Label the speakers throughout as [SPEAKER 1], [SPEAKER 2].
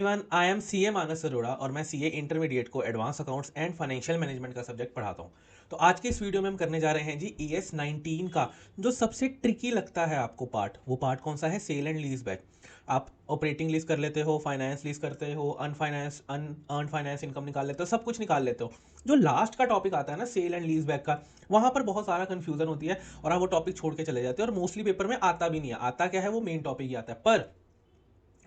[SPEAKER 1] Everyone, I am CA मानस अरोड़ा और मैं CA intermediate को advance accounts and financial management का सब्जेक्ट पढ़ाता हूँ। तो आज के इस वीडियो में हम करने जा रहे हैं जी ES19 का जो सबसे ट्रिकी लगता है आपको पार्ट। वो पार्ट कौन सा है? Sale and lease back. आप ऑपरेटिंग लीज कर लेते हो, फाइनेंस लीज करते हो, अनअर्न फाइनेंस इनकम निकाल लेते हो, सब कुछ निकाल लेते हो। जो लास्ट का टॉपिक आता है ना सेल एंड लीज बैक का, वहां पर बहुत सारा कंफ्यूजन होती है और आप वो टॉपिक छोड़ के चले जाते हो और मोस्टली पेपर में आता भी नहीं है। आता क्या है? वो मेन टॉपिक ही आता है। पर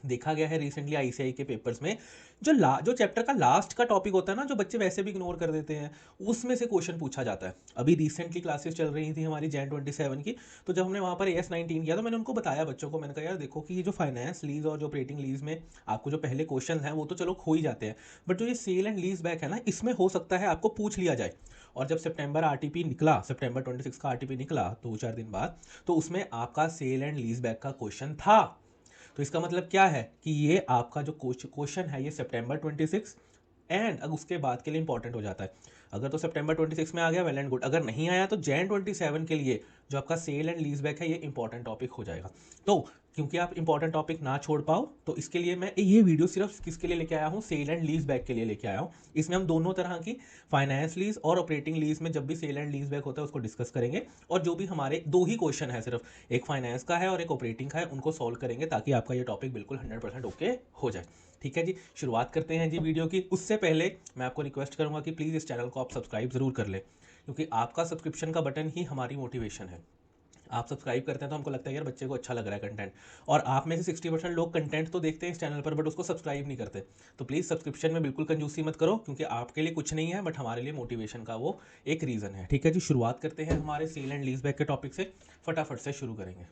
[SPEAKER 1] देखा गया है रिसेंटली आईसीआई के पेपर्स में जो चैप्टर का लास्ट का टॉपिक होता है ना, जो बच्चे वैसे भी इग्नोर कर देते हैं, उसमें से क्वेश्चन पूछा जाता है। अभी रिसेंटली क्लासेस चल रही थी हमारी Jan 27 की। तो जब हमने वहाँ पर AS19 किया तो मैंने उनको बताया बच्चों को, मैंने कहा यार देखो कि ये जो फाइनेंस लीज और जो ऑपरेटिंग लीज में आपको जो पहले क्वेश्चन है वो तो चलो खो ही जाते हैं, बट जो ये सेल एंड लीज बैक है ना, इसमें हो सकता है आपको पूछ लिया जाए। और जब सितंबर आरटीपी निकला, सितंबर 26 का आरटीपी निकला 2-4 दिन बाद, तो उसमें आपका सेल एंड लीज बैक का क्वेश्चन था। तो इसका मतलब क्या है कि ये आपका जो क्वेश्चन है ये सितंबर 26 एंड अब उसके बाद के लिए इंपॉर्टेंट हो जाता है। अगर तो सितंबर 26 में आ गया, वेल एंड गुड। अगर नहीं आया तो Jan 27 के लिए जो आपका सेल एंड लीज बैक है ये इंपॉर्टेंट टॉपिक हो जाएगा। तो क्योंकि आप इंपॉर्टेंट टॉपिक ना छोड़ पाओ, तो इसके लिए मैं ये वीडियो सिर्फ किसके लिए लेके आया हूँ? सेल एंड लीज बैक के लिए लेके आया हूँ। इसमें हम दोनों तरह की फाइनेंस लीज और ऑपरेटिंग लीज में जब भी सेल एंड लीज बैक होता है उसको डिस्कस करेंगे। और जो भी हमारे दो ही क्वेश्चन है सिर्फ, एक फाइनेंस का है और एक ऑपरेटिंग का है, उनको सॉल्व करेंगे ताकि आपका ये टॉपिक बिल्कुल 100% ओके हो जाए। ठीक है जी, शुरुआत करते हैं जी वीडियो की। उससे पहले मैं आपको रिक्वेस्ट करूंगा कि प्लीज़ इस चैनल को आप सब्सक्राइब ज़रूर कर लें, क्योंकि आपका सब्सक्रिप्शन का बटन ही हमारी मोटिवेशन है। आप सब्सक्राइब करते हैं तो हमको लगता है यार बच्चे को अच्छा लग रहा है कंटेंट। और आप में से 60% लोग कंटेंट तो देखते हैं इस चैनल पर, बट उसको सब्सक्राइब नहीं करते। तो प्लीज़ सब्सक्रिप्शन में बिल्कुल कंजूसी मत करो, क्योंकि आपके लिए कुछ नहीं है बट हमारे लिए मोटिवेशन का वो एक रीज़न है। ठीक है जी, शुरुआत करते हैं हमारे सेल एंड लीज बैक के टॉपिक से। फटाफट से शुरू करेंगे।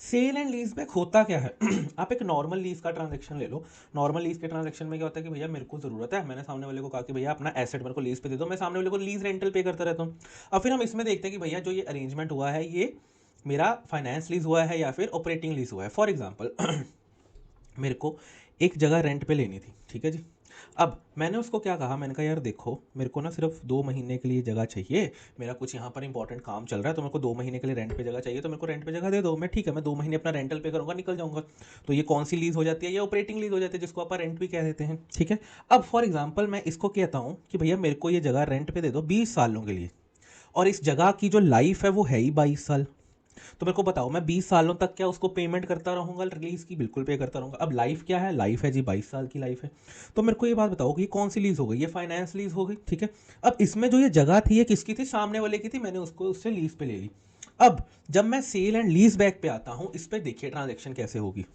[SPEAKER 1] सेल एंड लीज बैक होता क्या है? आप एक नॉर्मल लीज का ट्रांजेक्शन ले लो। नॉर्मल लीज के ट्रांजेक्शन में क्या होता है कि भैया मेरे को जरूरत है, मैंने सामने वाले को कहा कि भैया अपना एसेट मेरे को लीज पे दे दो, मैं सामने वाले को लीज रेंटल पे करता रहता हूँ। अब फिर हम इसमें देखते हैं कि भैया जो ये अरेंजमेंट हुआ है ये मेरा फाइनेंस लीज हुआ है या फिर ऑपरेटिंग लीज हुआ है। फॉर एग्जाम्पल मेरे को एक जगह रेंट पे लेनी थी, ठीक है जी। अब मैंने उसको क्या कहा, मैंने कहा यार देखो मेरे को ना सिर्फ 2 महीने के लिए जगह चाहिए, मेरा कुछ यहाँ पर इंपॉर्टेंट काम चल रहा है, तो मेरे को 2 महीने के लिए रेंट पे जगह चाहिए, तो मेरे को रेंट पे जगह दे दो। मैं ठीक है, मैं 2 महीने अपना रेंटल पे करूँगा, निकल जाऊँगा। तो ये कौन सी लीज हो जाती है? ये ऑपरेटिंग लीज हो जाती है, जिसको आप रेंट भी कह देते हैं। ठीक है। अब फॉर एग्जाम्पल मैं इसको कहता हूँ कि भैया मेरे को ये जगह रेंट पे दे दो 20 सालों के लिए, और इस जगह की जो लाइफ है वो है ही 22 साल। तो मेरे को बताओ मैं 20 सालों तक क्या उसको पेमेंट करता रहूंगा रिलीज की? बिल्कुल पे करता रहूंगा। अब लाइफ क्या है? लाइफ है जी 22 साल की लाइफ है। तो मेरे को ये बात बताओ कि ये कौन सी लीज हो गई? ये फाइनेंस लीज हो गई। ठीक है। अब इसमें जो ये जगह थी ये किसकी थी? सामने वाले की थी, मैंने उसको उससे लीज पे ले ली। अब जब मैं सेल एंड लीज बैक पे आता हूं, इस पे देखिए ट्रांजेक्शन कैसे होगी।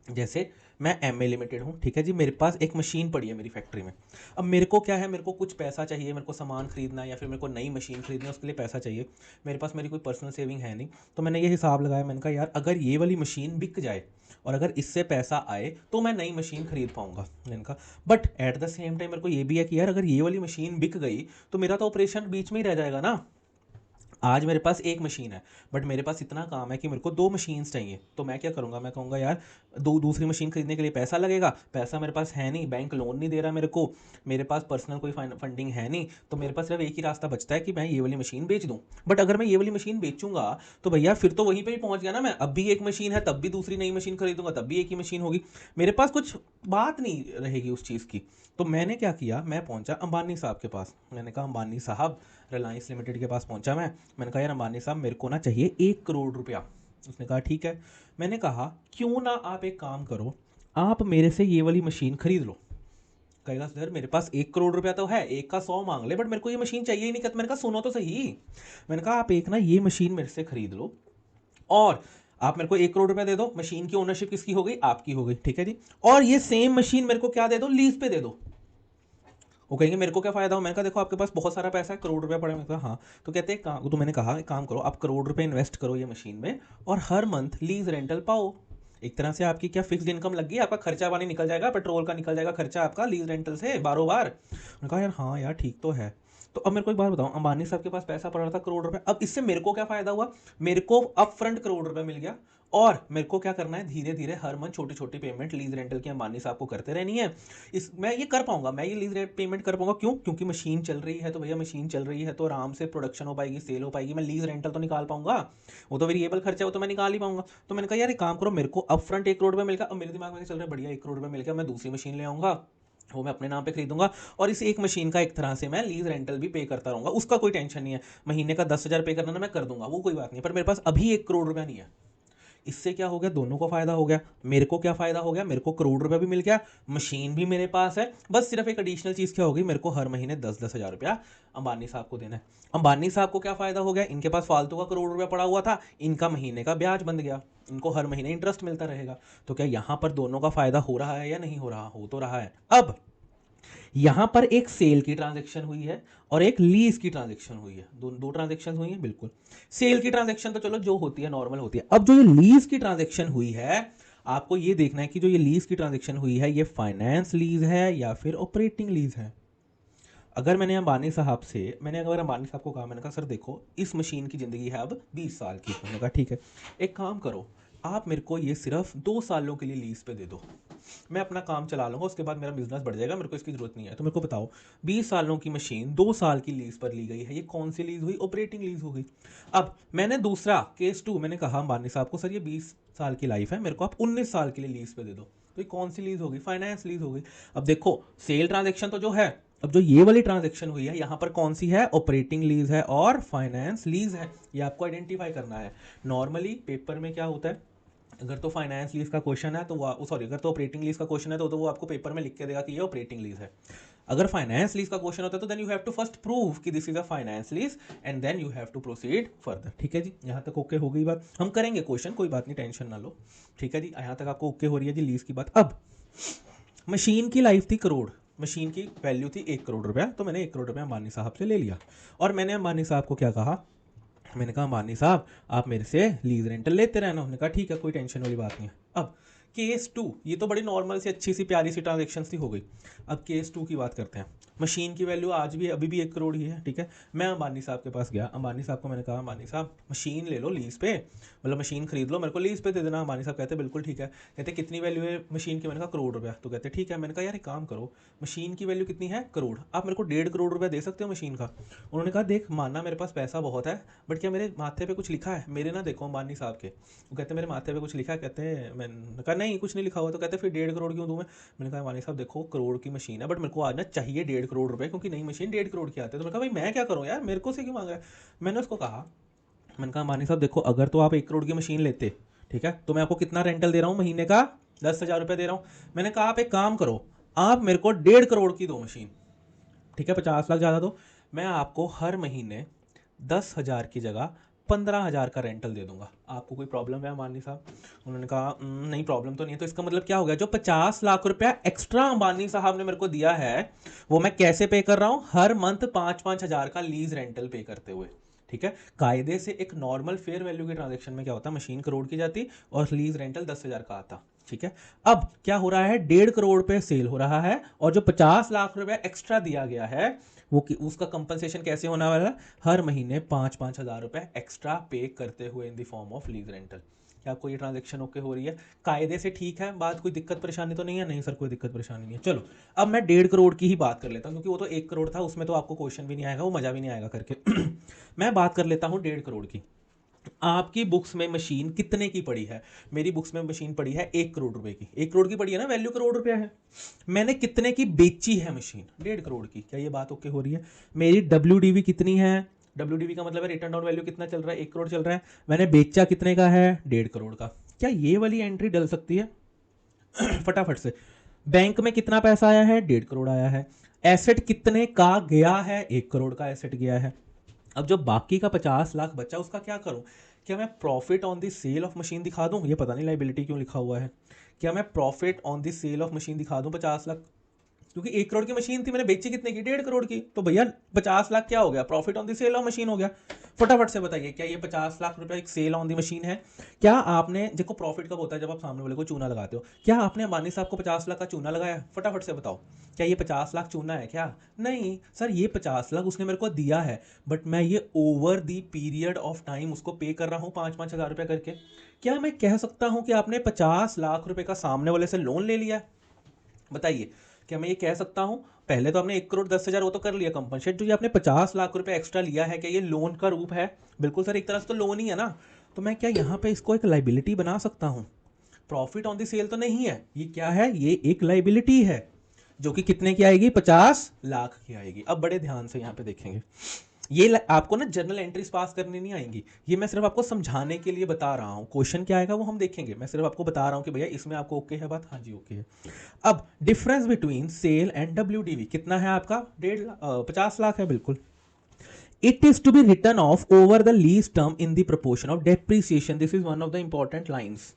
[SPEAKER 1] जैसे मैं एम ए लिमिटेड हूँ, ठीक है जी, मेरे पास एक मशीन पड़ी है मेरी फैक्ट्री में। अब मेरे को क्या है, मेरे को कुछ पैसा चाहिए, मेरे को सामान खरीदना है या फिर मेरे को नई मशीन खरीदनी है, उसके लिए पैसा चाहिए। मेरे पास मेरी कोई पर्सनल सेविंग है नहीं। तो मैंने ये हिसाब लगाया, मैंने कहा यार अगर ये वाली मशीन बिक जाए और अगर इससे पैसा आए तो मैं नई मशीन खरीद पाऊंगा। मैंने कहा but at the same time मेरे को ये भी है कि यार अगर ये वाली मशीन बिक गई तो मेरा तो ऑपरेशन बीच में ही रह जाएगा ना। आज मेरे पास एक मशीन है, बट मेरे पास इतना काम है कि मेरे को 2 मशीन्स चाहिए। तो मैं क्या करूँगा, मैं कहूँगा यार दूसरी मशीन खरीदने के लिए पैसा लगेगा, पैसा मेरे पास है नहीं, बैंक लोन नहीं दे रहा मेरे को, मेरे पास पर्सनल कोई फंडिंग है नहीं, तो मेरे पास सिर्फ एक ही रास्ता बचता है कि मैं ये वाली मशीन बेच दूँ। बट अगर मैं ये वाली मशीन बेचूंगा तो भैया फिर तो वहीं पर ही पहुँच गया ना मैं। अब भी एक मशीन है, तब भी दूसरी नई मशीन खरीदूंगा, तब भी एक ही मशीन होगी। मेरे पास कुछ बात नहीं रहेगी उस चीज़ की। तो मैंने क्या किया, मैं पहुंचा अंबानी साहब के पास। मैंने कहा अंबानी साहब, रिलायंस लिमिटेड के पास पहुंचा मैं। मैंने कहा यार अंबानी साहब मेरे को ना चाहिए 1 करोड़ रुपया। उसने कहा ठीक है। मैंने कहा क्यों ना आप एक काम करो, आप मेरे से ये वाली मशीन खरीद लो। कहेगा सर मेरे पास 1 करोड़ रुपया तो है, एक का 100 मांग ले, बट मेरे को ये मशीन चाहिए ही नहीं। कहता, मैंने कहा सुनो तो सही। मैंने कहा आप एक ना ये मशीन मेरे से खरीद लो और आप मेरे को 1 करोड़ रुपया दे दो, मशीन की ओनरशिप किसकी हो गई? आपकी हो गई। ठीक है जी। और ये सेम मशीन मेरे को क्या दे दो? लीज पे दे दो। वो कहेंगे मेरे को क्या फायदा हो? मैंने कहा देखो आपके पास बहुत सारा पैसा है, करोड़ रुपया पड़ा है। मैंने कहा हाँ। तो कहते हैं तो मैंने कहा एक काम करो, आप करोड़ रुपए इन्वेस्ट करो ये मशीन में और हर मंथ लीज रेंटल पाओ। एक तरह से आपकी क्या फिक्स्ड इनकम लग गई, आपका खर्चा पानी निकल जाएगा, पेट्रोल का निकल जाएगा खर्चा आपका लीज रेंटल से बारों बार। मैंने कहा यार हाँ यार ठीक तो है। तो अब मेरे को एक बात बताओ, अंबानी साहब के पास पैसा पड़ रहा था करोड़ रुपए, अब इससे मेरे को क्या फायदा हुआ? मेरे को अप फ्रंट करोड़ रुपए मिल गया और मेरे को क्या करना है, धीरे धीरे हर मंथ छोटी छोटी पेमेंट लीज रेंटल की अंबानी साहब को करते रहनी है। इस मैं ये कर पाऊंगा, मैं ये लीज रेंट पेमेंट कर पाऊंगा। क्यों? क्योंकि मशीन चल रही है, तो भैया मशीन चल रही है तो आराम से प्रोडक्शन हो पाएगी, सेल हो पाएगी, मैं लीज रेंटल तो निकाल पाऊंगा। वो तो वेरिएबल खर्चा है, वो तो मैं निकाल ही पाऊंगा। तो मैंने कहा यार एक काम करो, मेरे को अप फ्रंट 1 करोड़ रुपये मिल गया। अब मेरे दिमाग में चल रहा है बढ़िया 1 करोड़ रुपये मिल गया, मैं दूसरी मशीन ले आऊंगा, वो मैं अपने नाम पे खरीदूंगा, और इस एक मशीन का एक तरह से मैं लीज रेंटल भी पे करता रहूंगा। उसका कोई टेंशन नहीं है, महीने का 10,000 पे करना ना मैं कर दूंगा, वो कोई बात नहीं। पर मेरे पास अभी 1 करोड़ रुपया नहीं है। इससे क्या हो गया, दोनों को फायदा हो गया। मेरे को क्या फायदा हो गया, मेरे को करोड़ रुपया भी मिल गया, मशीन भी मेरे पास है। बस सिर्फ एक एडिशनल चीज क्या होगी, मेरे को हर महीने 10-10 हज़ार रुपया अंबानी साहब को देना है। अंबानी साहब को क्या फायदा हो गया, इनके पास फालतू का करोड़ रुपया पड़ा हुआ था, इनका महीने का ब्याज बन गया, इनको हर महीने इंटरेस्ट मिलता रहेगा। तो क्या यहां पर दोनों का फायदा हो रहा है या नहीं हो रहा? हो तो रहा है। अब यहां पर एक सेल की ट्रांजैक्शन हुई है और एक लीज की ट्रांजैक्शन हुई है, दो ट्रांजैक्शन हुई है। बिल्कुल, सेल की ट्रांजैक्शन तो चलो जो होती है नॉर्मल होती है। अब जो ये लीज की ट्रांजैक्शन हुई है, आपको ये देखना है कि जो ये लीज की ट्रांजैक्शन हुई है, ये फाइनेंस लीज है या फिर ऑपरेटिंग लीज है। अगर मैंने अगर अंबानी साहब को कहा, मैंने कहा सर देखो इस मशीन की ज़िंदगी है अब 20 साल की। मैंने कहा ठीक है, एक काम करो, आप मेरे को ये सिर्फ 2 सालों के लिए लीज पे दे दो, मैं अपना काम चला लूंगा, उसके बाद मेरा बिजनेस बढ़ जाएगा, मेरे को इसकी जरूरत नहीं है। तो मेरे को बताओ, 20 सालों की मशीन 2 साल की लीज पर ली गई है, ये कौन सी लीज हुई? ऑपरेटिंग लीज हो गई। अब मैंने दूसरा केस 2 मैंने कहा अंबानी साहब को, सर ये 20 साल की लाइफ है, मेरे को आप 19 साल के लिए लीज पे दे दो। तो ये कौन सी लीज होगी? फाइनेंस लीज हो गई। अब देखो, सेल ट्रांजेक्शन तो जो है, अब जो ये वाली ट्रांजेक्शन हुई है यहाँ पर कौन सी है? ऑपरेटिंग लीज है और फाइनेंस लीज है। ये आपको आइडेंटिफाई करना है। नॉर्मली पेपर में क्या होता है, अगर तो फाइनेंस लीज का क्वेश्चन है तो वो सॉरी अगर तो ऑपरेटिंग लीज का क्वेश्चन है तो वो आपको पेपर में लिख के देगा कि ये ऑपरेटिंग लीज है। अगर फाइनेंस लीज का क्वेश्चन होता है तो then you have to first prove कि this is a finance lease and then you have to proceed further. ठीक है जी, यहाँ तक ओके हो गई बात? हम करेंगे क्वेश्चन, कोई बात नहीं, टेंशन ना लो। ठीक है जी, यहाँ तक आपको ओके हो रही है जी लीज की बात। अब मशीन की लाइफ थी करोड़, मशीन की वैल्यू थी 1 करोड़ रुपया, तो मैंने 1 करोड़ रुपया अंबानी साहब से ले लिया। और मैंने अंबानी साहब को क्या कहा, मैंने कहा अंबानी साहब आप मेरे से लीज रेंटल लेते रहना। उन्होंने कहा ठीक है, कोई टेंशन वाली बात नहीं है। अब केस 2, ये तो बड़ी नॉर्मल सी अच्छी सी प्यारी सी ट्रांजेक्शन सी हो गई। अब केस 2 की बात करते हैं। मशीन की वैल्यू आज भी अभी भी 1 करोड़ ही है। ठीक है, मैं अंबानी साहब के पास गया, अंबानी साहब को मैंने कहा अंबानी साहब मशीन ले लो लीज पे, मतलब मशीन खरीद लो, मेरे को लीज पे दे देना। अंबानी साहब कहते बिल्कुल ठीक है। कहते कितनी वैल्यू है मशीन की? मैंने कहा करोड़ रुपया। तो कहते ठीक है। मैंने कहा यार एक काम करो, मशीन की वैल्यू कितनी है? करोड़, आप मेरे को 1.5 करोड़ रुपया दे सकते हो मशीन का? उन्होंने कहा देख मानना मेरे पास पैसा बहुत है, बट क्या मेरे माथे पे कुछ लिखा है? मेरे ना देखो अंबानी साहब के, वो कहते मेरे माथे पे कुछ लिखा है? कहते हैं, मैंने कहा नहीं कुछ नहीं लिखा हुआ। तो कहते फिर 1.5 करोड़ क्यों दूं मैं? मैंने कहा अंबानी साहब देखो करोड़ की मशीन है, बट मेरे को आज ना चाहिए 1.5 करोड़ रुपए, क्योंकि नई मशीन 1.5 करोड़ की आती है। तो मैंने कहा भाई मैं क्या करूँ यार, मेरे को से क्यों मांग रहा है? मैंने उसको कहा, मैंने कहा अंबानी साहब देखो अगर तो आप 1 करोड़ की मशीन लेते, ठीक है, तो मैं आपको कितना रेंटल दे रहा हूँ महीने का? 10,000 रुपये दे रहा हूँ। मैंने कहा आप एक काम करो, आप मेरे को 1.5 करोड़ की दो मशीन, ठीक है, 50 लाख ज़्यादा दो, मैं आपको हर महीने 10,000 की जगह 15,000 का रेंटल दे दूंगा। आपको कोई प्रॉब्लम है अंबानी साहब? उन्होंने कहा नहीं प्रॉब्लम तो नहीं है। तो इसका मतलब क्या हो गया, जो 50 लाख रुपया एक्स्ट्रा अंबानी साहब ने मेरे को दिया है, वो मैं कैसे पे कर रहा हूँ? हर मंथ 5-5 हज़ार का लीज रेंटल पे करते हुए। ठीक है, कायदे से एक नॉर्मल फेयर वैल्यू के ट्रांजेक्शन में क्या होता है, मशीन करोड़ की जाती और लीज रेंटल 10,000 का आता। ठीक है, अब क्या हो रहा है, 1.5 करोड़ पे सेल हो रहा है, और जो 50 लाख रुपया एक्स्ट्रा दिया गया है वो उसका कंपनसेशन कैसे होने वाला है? हर महीने 5-5 हज़ार रुपए एक्स्ट्रा पे करते हुए in the form of lease rental. क्या आपको ये ट्रांजेक्शन ओके हो रही है? कायदे से ठीक है बात? कोई दिक्कत परेशानी तो नहीं है? नहीं सर कोई दिक्कत परेशानी नहीं है। चलो अब मैं 1.5 करोड़ की ही बात कर लेता हूँ, क्योंकि वो तो 1 करोड़ था, उसमें तो आपको क्वेश्चन भी नहीं आएगा, वो मजा भी नहीं आएगा करके। मैं बात कर लेता हूँ 1.5 करोड़ की। आपकी बुक्स में मशीन कितने की पड़ी है? मेरी बुक्स में मशीन पड़ी है 1 करोड़ रुपए की। 1 करोड़ की पड़ी है ना, वैल्यू करोड़ रुपया है। मैंने कितने की बेची है मशीन? 1.5 करोड़ की। क्या ये बात ओके हो रही है? मेरी WDV कितनी है? WDV का मतलब है रिटर्न डाउन वैल्यू कितना चल रहा है? 1 करोड़ चल रहा है। मैंने बेचा कितने का है? 1.5 करोड़ का। क्या ये वाली एंट्री डल सकती है? फटाफट से। बैंक में कितना पैसा आया है? 1.5 करोड़ आया है। एसेट कितने का गया है? 1 करोड़ का एसेट गया है। अब जो बाकी का 50 लाख बचा उसका क्या करूं? क्या मैं profit on the sale of machine दिखा दूं? ये पता नहीं लाइबिलिटी क्यों लिखा हुआ है। क्या मैं profit on the sale of machine दिखा दूं 50 लाख? क्योंकि 1 करोड़ की मशीन थी, मैंने बेची कितने की, 1.5 करोड़ की, तो भैया 50 लाख क्या हो गया, profit on the sale of machine हो गया। फटाफट से बताइए क्या ये 50 लाख रुपए एक सेल ऑन दी मशीन है? क्या आपने, देखो प्रॉफिट कब होता है, जब आप सामने वाले को चूना लगाते हो। क्या आपने अंबानी साहब को 50 लाख का चूना लगाया? फटाफट से बताओ, क्या ये 50 लाख चूना है क्या? नहीं सर, ये 50 लाख उसने मेरे को दिया है, बट मैं ये over the period of time उसको पे कर रहा हूँ 5-5 हज़ार रुपये करके। क्या मैं कह सकता हूँ कि आपने 50 लाख रुपए का सामने वाले से लोन ले लिया है? बताइए, क्या मैं ये कह सकता हूँ? पहले तो आपने 1 करोड़ 10 हज़ार वो तो कर लिया कंपनसेट, जो ये आपने 50 लाख रुपए एक्स्ट्रा लिया है, क्या ये लोन का रूप है? बिल्कुल सर, एक तरह से तो लोन ही है ना। तो मैं क्या यहाँ पे इसको एक लाइबिलिटी बना सकता हूँ? प्रॉफिट ऑन द सेल तो नहीं है, ये क्या है, ये एक लाइबिलिटी है, जो कि कितने की आएगी, 50 लाख की आएगी। अब बड़े ध्यान से यहाँ पे देखेंगे, ये आपको ना जर्नल एंट्रीज पास करनी नहीं आएंगी, ये मैं सिर्फ आपको समझाने के लिए बता रहा हूँ। क्वेश्चन क्या आएगा वो हम देखेंगे, मैं सिर्फ आपको बता रहा हूँ कि भैया इसमें आपको ओके है बात, हाँ जी ओके है। अब difference between sale and WDV कितना है आपका, 50 लाख है, बिल्कुल। It is to be written off over the lease term in the proportion of depreciation, this is one of the important lines,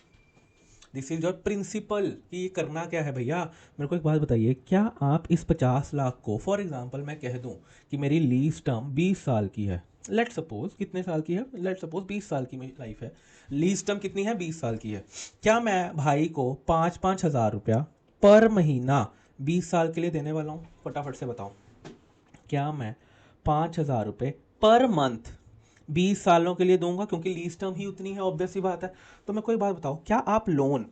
[SPEAKER 1] this is your principle, कि ये करना क्या है भैया। मेरे को एक बात बताइए, क्या आप इस 50 लाख को, फॉर एग्जांपल मैं कह दूं कि मेरी लीज टर्म 20 साल की है, लेट सपोज, कितने साल की है, लेट सपोज 20 साल की मेरी लाइफ है, लीज टर्म कितनी है, 20 साल की है। क्या मैं भाई को 5-5 हज़ार रुपया पर महीना 20 साल के लिए देने वाला हूँ? फटाफट से बताओ, क्या मैं 5 हज़ार रुपये पर मंथ 20 सालों के लिए दूंगा? क्योंकि लीज टर्म ही उतनी है, ऑब्वियस सी बात है। तो मैं कोई बात बताओ, क्या आप लोन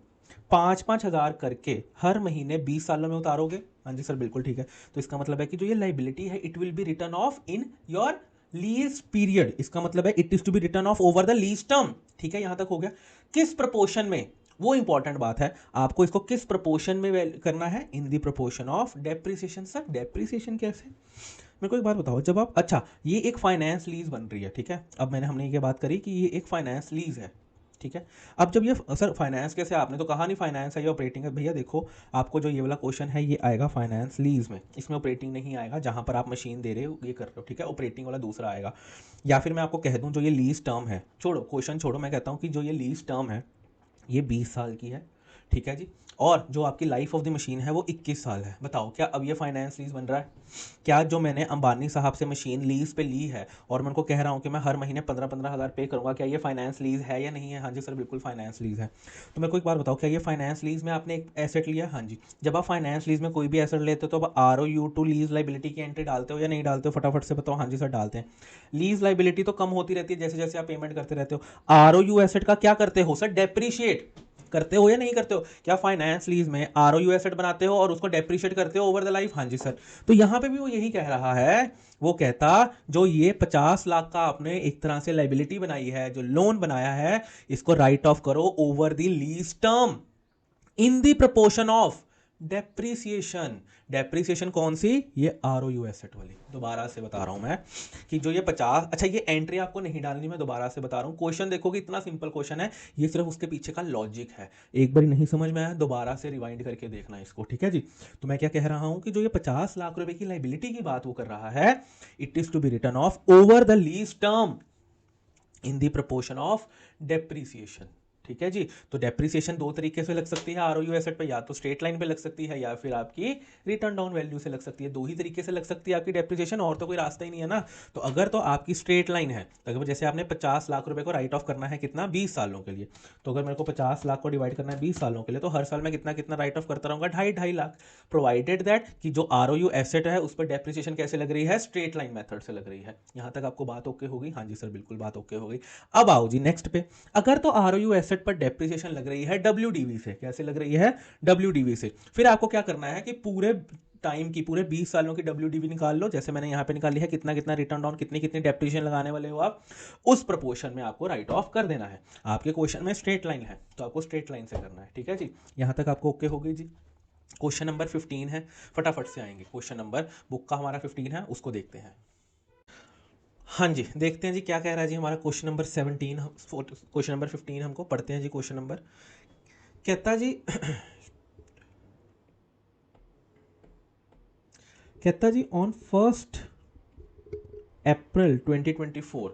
[SPEAKER 1] 5-5 हज़ार करके हर महीने 20 सालों में उतारोगे? हाँ जी सर, बिल्कुल ठीक है। तो इसका मतलब है कि जो ये लाइबिलिटी है, it will be written off in your lease period, इसका मतलब है it is to be written off over the lease term. ठीक है, यहां तक हो गया। किस प्रपोर्शन में, वो इंपॉर्टेंट बात है, आपको इसको किस प्रपोर्शन में करना है, in the proportion of depreciation. Sir depreciation कैसे? मेरे को एक बात बताओ, जब आप, अच्छा ये एक फाइनेंस लीज बन रही है, ठीक है, अब हमने ये बात करी कि ये एक फाइनेंस लीज है, ठीक है। अब जब ये, सर फाइनेंस कैसे, आपने तो कहा नहीं फाइनेंस है, ये ऑपरेटिंग है। भैया देखो, आपको जो ये वाला क्वेश्चन है ये आएगा फाइनेंस लीज में, इसमें ऑपरेटिंग नहीं आएगा, जहां पर आप मशीन दे रहे हो ये कर रहे हो, ठीक है, ऑपरेटिंग वाला दूसरा आएगा। या फिर मैं आपको कह दूं, जो ये लीज टर्म है, छोड़ो क्वेश्चन छोड़ो, मैं कहता हूँ कि जो ये लीज टर्म है ये 20 साल की है, ठीक है जी, और जो आपकी लाइफ ऑफ द मशीन है वो 21 साल है। बताओ, क्या अब ये फाइनेंस लीज बन रहा है? क्या जो मैंने अंबानी साहब से मशीन लीज पे ली है और मैं उनको कह रहा हूँ कि मैं हर महीने 15-15 हज़ार पे करूँगा, क्या ये फाइनेंस लीज है या नहीं है? हाँ जी सर, बिल्कुल फाइनेंस लीज है। तो मेरे को एक बात बताओ, क्या ये फाइनेंस लीज में आपने एक एसेट लिया? हाँ जी। जब आप फाइनेंस लीज में कोई भी एसेट लेते हो तो आप ROU टू लीज लाइबिलिटी की एंट्री डालते हो या नहीं डालते हो? फटाफट से बताओ। हाँ जी सर, डालते हैं। लीज लाइबिलिटी तो कम होती रहती है जैसे जैसे आप पेमेंट करते रहते हो। ROU एसेट का क्या करते हो सर? डेप्रिशिएट करते हो या नहीं करते हो? क्या फाइनेंस लीज में ROU एसेट बनाते हो और उसको डेप्रिशिएट करते हो ओवर द लाइफ? हाँ जी सर। तो यहां पे भी वो यही कह रहा है, वो कहता जो ये 50 लाख का आपने एक तरह से लाइबिलिटी बनाई है, जो लोन बनाया है, इसको राइट ऑफ करो over the lease term in the proportion of depreciation. Depreciation कौन सी? ये ROU एसेट वाली। दोबारा से बता रहा हूं मैं कि जो ये 50, अच्छा ये एंट्री आपको नहीं डालनी, मैं दोबारा से बता रहा हूं। क्वेश्चन देखोगे इतना सिंपल क्वेश्चन है, ये सिर्फ उसके पीछे का लॉजिक है। एक बार नहीं समझ में आया, दोबारा से रिवाइंड करके देखना इसको, ठीक है जी। तो मैं क्या कह रहा हूं कि जो ये 50 लाख रुपए की लाइबिलिटी की बात वो कर रहा है, it is to be written off over the lease term in the proportion of depreciation. ठीक है जी। तो डेप्रिसिएशन दो तरीके से लग सकती है ROU एसेट पे, या तो स्ट्रेट लाइन पे लग सकती है या फिर आपकी रिटर्न डाउन वैल्यू से लग सकती है। दो ही तरीके से लग सकती है आपकी डेप्रिसिएशन, और तो कोई रास्ता ही नहीं है ना। तो अगर तो आपकी स्ट्रेट लाइन है, तो अगर जैसे आपने 50 लाख रुपए को राइट ऑफ करना है कितना, 20 सालों के लिए, तो अगर मेरे को 50 लाख को डिवाइड करना है 20 सालों के लिए, तो हर साल मैं कितना कितना राइट ऑफ करता रहूंगा, 2.5 लाख, प्रोवाइडेड दैट कि जो ROU एसेट है उस पर डेप्रिसिएशन कैसे लग रही है, स्ट्रेट लाइन मेथड से लग रही है। यहां तक आपको बात ओके होगी? हाँ जी सर, बिल्कुल बात ओके हो गई। अब आओ जी नेक्स्ट पे, अगर तो ROU एसेट पर डेप्रिसिएशन लग रही है WDV से, कैसे लग रही है, WDV से, फिर आपको क्या करना है कि पूरे टाइम की, पूरे 20 सालों की WDV निकाल लो, जैसे मैंने यहां पे निकाली है, कितना कितना रिटर्न डाउन, कितनी कितनी डेप्रिसिएशन लगाने वाले हो आप, उस प्रोपोर्शन में आपको राइट ऑफ कर देना है। आपके क्वेश्चन में स्ट्रेट लाइन है तो आपको स्ट्रेट लाइन से करना है, ठीक है जी। यहां तक आपको ओके हो गई जी। क्वेश्चन नंबर 15 है, फटाफट से आएंगे। क्वेश्चन नंबर बुक का हमारा 15 है, उसको देखते हैं। हाँ जी, देखते हैं जी क्या कह रहा है जी हमारा क्वेश्चन नंबर 17, क्वेश्चन नंबर 15 हमको पढ़ते हैं जी। क्वेश्चन नंबर कहता जी कहता जी ऑन 1 अप्रैल 2024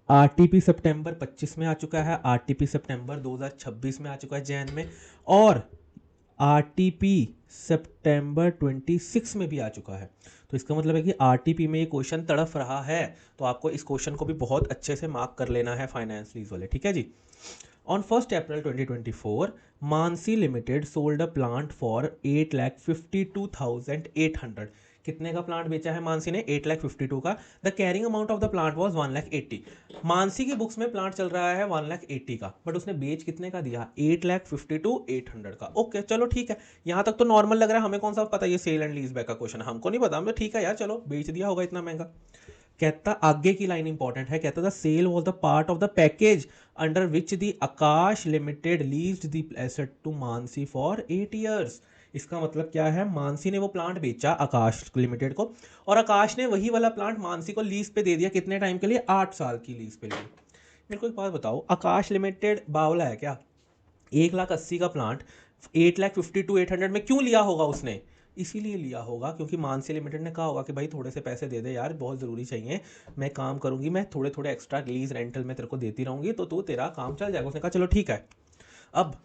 [SPEAKER 1] RTP सितंबर 25 में आ चुका है, RTP सितंबर 2026 में आ चुका है जैन में, और RTP सितंबर 26 में भी आ चुका है। तो इसका मतलब है कि आरटीपी में ये क्वेश्चन तड़फ रहा है, तो आपको इस क्वेश्चन को भी बहुत अच्छे से मार्क कर लेना है फाइनेंस लीज वाले, ठीक है जी। On 1 April 2024 Mansi limited sold a plant for 8,52,800। कितने का प्लांट बेचा है मानसी ने? 8,52,000 का। The carrying amount of the plant was 1,80,000। Mansi की बुक्स में प्लांट चल रहा है 1,80,000 का, बट उसने बेच कितने का दिया? 8,52,800 का। ओके चलो ठीक है, यहाँ तक तो नॉर्मल लग रहा है। हमें कौन सा पता ये सेल एंड लीज बैक का क्वेश्चन, हमको नहीं पता, हमें ठीक है यार, चलो बेच दिया होगा इतना महंगा। कहता आगे की लाइन इंपॉर्टेंट है, कहता the sale was the part of the package under which the Akash limited leased the asset to Mansi for 8 years. इसका मतलब क्या है? मानसी ने वो प्लांट बेचा आकाश लिमिटेड को, और आकाश ने वही वाला प्लांट मानसी को लीज पे दे दिया। कितने टाइम के लिए? 8 साल की लीज पे लिए। मेरे को एक बात बताओ, आकाश लिमिटेड बावला है क्या? 1,80,000 का प्लांट 8,52,800 में क्यों लिया होगा उसने? इसीलिए लिया होगा क्योंकि मानसी लिमिटेड ने कहा होगा कि भाई थोड़े से पैसे दे दे यार, बहुत ज़रूरी चाहिए, मैं काम करूंगी, मैं थोड़े थोड़े एक्स्ट्रा लीज रेंटल में तेरे को देती रहूंगी, तो तू तेरा काम चल जाएगा। उसने कहा चलो ठीक है। अब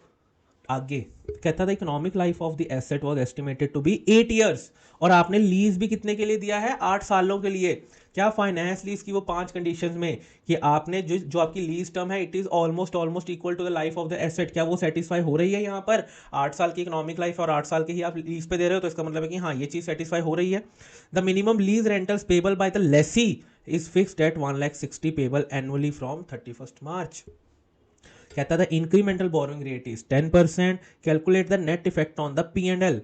[SPEAKER 1] आगे कहता था economic life of the asset was estimated to be 8 years, और आपने लीज भी कितने के लिए दिया है? 8 सालों के लिए। क्या फाइनेंस लीज की वो 5 कंडीशंस में कि आपने जो आपकी लीज टर्म है it is almost equal to the life of the asset, क्या वो सेटिस्फाई हो रही है? यहाँ पर 8 साल की इकोनॉमिक लाइफ और 8 साल के ही आप लीज पे दे रहे हो, तो इसका मतलब है कि हाँ ये चीज सेटिस्फाई हो रही है। The minimum lease rentals payable by the Lesi is fixed at 1,60,000 payable annually from 31 मार्च। कहता था incremental borrowing rate is 10%, calculate the net effect on the P&L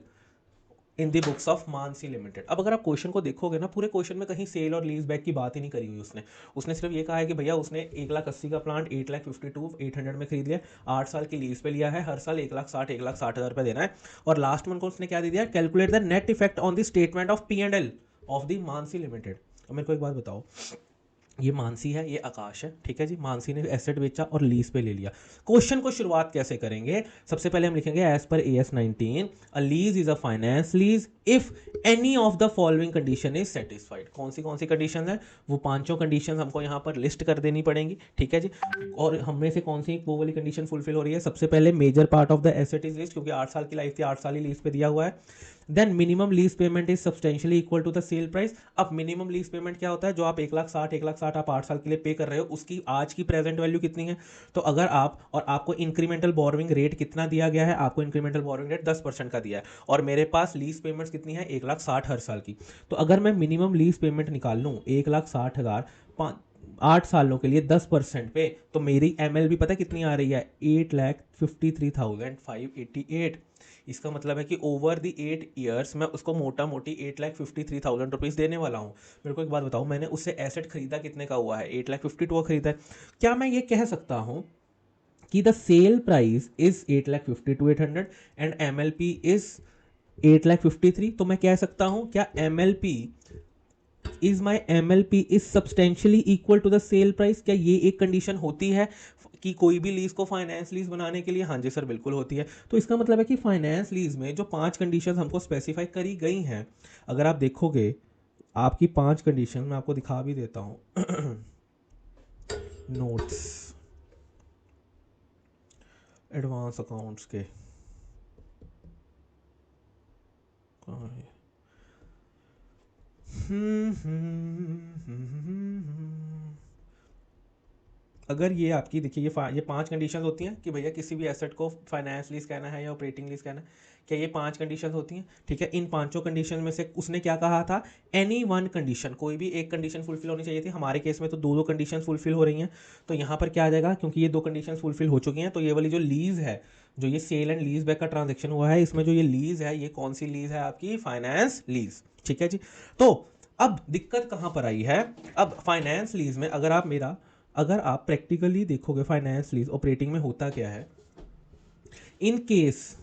[SPEAKER 1] in the books of Mansi limited. अब अगर आप क्वेश्चन को देखोगे ना, पूरे क्वेश्चन में कहीं सेल और लीज बैक की बात ही नहीं करी हुई उसने। उसने सिर्फ ये कहा है कि भैया उसने 1,80,000 का प्लांट 8,52,800 में खरीद लिया, 8 साल की लीज पे लिया है, हर साल 1,60,000 रुपये देना है, और लास्ट मंथ को उसने क्या दे दिया? Calculate the net effect on the statement of P&L of the Mansi limited. अब मेरे को एक बात बताओ, ये मानसी है, ये आकाश है, ठीक है जी। मानसी ने एसेट बेचा और लीज पे ले लिया। क्वेश्चन को शुरुआत कैसे करेंगे? सबसे पहले हम लिखेंगे as per AS 19 a lease is a finance lease if any of the following condition is satisfied. कौन सी कंडीशन है? वो पांचों कंडीशन हमको यहाँ पर लिस्ट कर देनी पड़ेंगी, ठीक है जी। और हममें से कौन सी वो वाली कंडीशन फुलफिल हो रही है? सबसे पहले major part of the asset is lease, क्योंकि 8 साल की लाइफ थी, 8 साल ही लीज पे दिया हुआ है। Then minimum lease payment is substantially equal to the sale price. अब मिनिमम लीज पेमेंट क्या होता है? जो आप 1,60,000 आप 8 साल के लिए पे कर रहे हो, उसकी आज की प्रेजेंट वैल्यू कितनी है? तो अगर आप, और आपको इंक्रीमेंटल बोरोइंग रेट कितना दिया गया है? आपको इंक्रीमेंटल बोरोइंग रेट 10% का दिया है, और मेरे पास लीज पेमेंट्स कितनी है? 1,60,000 हर साल की। तो अगर मैं मिनिमम लीज पेमेंट निकाल लूँ 1,60,000 8 सालों के लिए 10% पे, तो मेरी MLB पता कितनी आ रही है? 8,53,588। इसका मतलब है कि ओवर द 8 ईयर्स मैं उसको मोटा मोटी 8,53,000 रुपीज़ देने वाला हूँ। मेरे को एक बात बताओ, मैंने उससे एसेट खरीदा कितने का हुआ है? 8,52,000 खरीदा है। क्या मैं ये कह सकता हूँ कि the sale price is 8,52,800 and MLP is 8,53,000? तो मैं कह सकता हूँ क्या MLP is substantially equal to the sale price? क्या ये एक कंडीशन होती है कि कोई भी लीज को फाइनेंस लीज बनाने के लिए? हाँ जी सर, बिल्कुल होती है। तो इसका मतलब है कि फाइनेंस लीज में जो 5 कंडीशन हमको स्पेसिफाई करी गई हैं, अगर आप देखोगे आपकी 5 कंडीशन मैं आपको दिखा भी देता हूँ नोट्स एडवांस अकाउंट्स के, कहाँ है? अगर ये आपकी देखिए ये 5 कंडीशन होती हैं कि भैया किसी भी एसेट को फाइनेंस लीज कहना है या ऑपरेटिंग लीज कहना है, क्या ये 5 कंडीशन होती हैं? ठीक है, इन पांचों कंडीशन में से उसने क्या कहा था? एनी वन कंडीशन, कोई भी एक कंडीशन फुलफिल होनी चाहिए थी। हमारे केस में तो दो कंडीशन फुलफिल हो रही हैं, तो यहाँ पर क्या आ जाएगा? क्योंकि ये 2 कंडीशन फुलफिल हो चुकी हैं, तो ये वाली जो लीज है, जो ये सेल एंड लीज बैक का ट्रांजेक्शन हुआ है, इसमें जो ये लीज है, ये कौन सी लीज है? आपकी फाइनेंस लीज, ठीक है जी। तो अब दिक्कत कहाँ पर आई है? अब फाइनेंस लीज में अगर आप प्रैक्टिकली देखोगे फाइनेंस लीज ऑपरेटिंग में होता क्या है? In case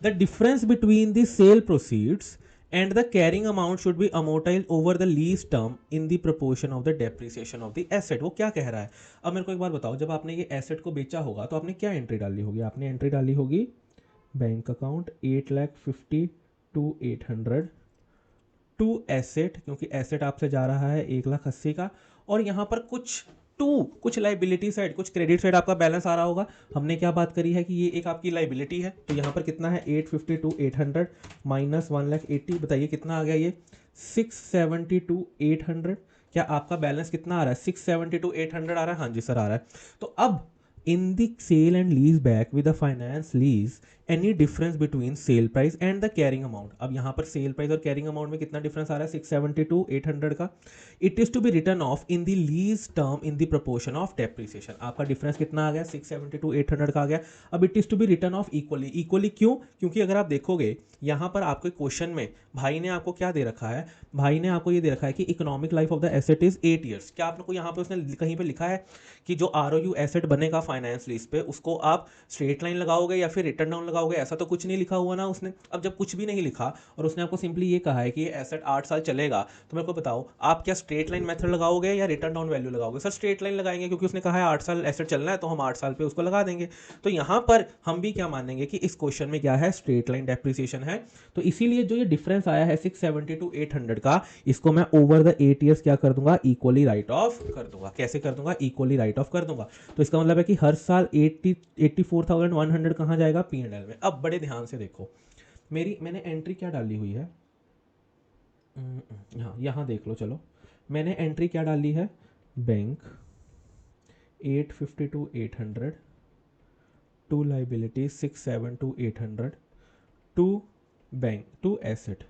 [SPEAKER 1] the difference between the sale proceeds and the carrying amount should be amortised over the lease term in the proportion of the depreciation of the asset. वो क्या कह रहा है? अब मेरे को एक बात बताओ, जब आपने ये एसेट को बेचा होगा तो आपने क्या एंट्री डाली होगी? आपने एंट्री डाली होगी बैंक अकाउंट 8,50,800 टू एसेट, क्योंकि एसेट आपसे जा रहा है 1,80,000 का, और यहाँ पर कुछ टू कुछ लाइबिलिटी साइड, कुछ क्रेडिट साइड आपका बैलेंस आ रहा होगा। हमने क्या बात करी है कि ये एक आपकी लाइबिलिटी है, तो यहाँ पर कितना है 852,800 माइनस 1,80,000, बताइए कितना आ गया ये 672,800। क्या आपका बैलेंस कितना आ रहा है 672,800 आ रहा है? हाँ जी सर आ रहा है। तो अब in the sale and lease back with the finance lease any difference between sale price and the carrying amount. अब यहाँ पर सेल प्राइस और कैरिंग अमाउंट में कितना डिफरेंस आ रहा है 672,800 का। It is to be written off in the lease term in the proportion of depreciation. आपका डिफरेंस कितना आ गया 672,800 का आ गया। अब it is to be written of equally. Equally क्यों? क्योंकि अगर आप देखोगे यहाँ पर आपके क्वेश्चन में भाई ने आपको क्या दे रखा है, भाई ने आपको ये दे रखा है कि economic life of the asset is 8 years. क्या आपको यहाँ पे उसने कहीं पे लिखा है कि जो ROU एसेट बनेगा फाइनेंस लीज पे उसको आप स्ट्रेट लाइन लगाओगे या फिर रिटर्न डाउन लगाओगे? ऐसा तो कुछ नहीं लिखा हुआ ना उसने। अब जब कुछ भी नहीं लिखा और उसने आपको सिंपली ये कहा है कि ये एसेट 8 साल चलेगा, तो मेरे को बताओ आप क्या स्ट्रेट लाइन मेथड लगाओगे या रिटर्न डाउन वैल्यू लगाओगे? सर स्ट्रेट लाइन लगाएंगे, क्योंकि उसने कहा है 8 साल एसेट चलना है, तो हम 8 साल पे उसको लगा देंगे। तो यहाँ पर हम भी क्या मानेंगे कि इस क्वेश्चन में क्या है स्ट्रेट लाइन डेप्रिसिएशन है। तो इसीलिए जो ये डिफरेंस आया है 672,800 का, इसको मैं ओवर द 8 ईयर्स क्या कर दूंगा इक्वली राइट ऑफ कर दूंगा। कैसे कर दूंगा? इक्वली राइट ऑफ कर दूंगा। तो इसका मतलब है कि हर साल 84,100 कहाँ जाएगा P&L में। अब बड़े ध्यान से देखो, मैंने एंट्री क्या डाली हुई है, यहाँ देख लो। चलो मैंने एंट्री क्या डाली है, bank 852,800 to liability 672,800 to bank to asset.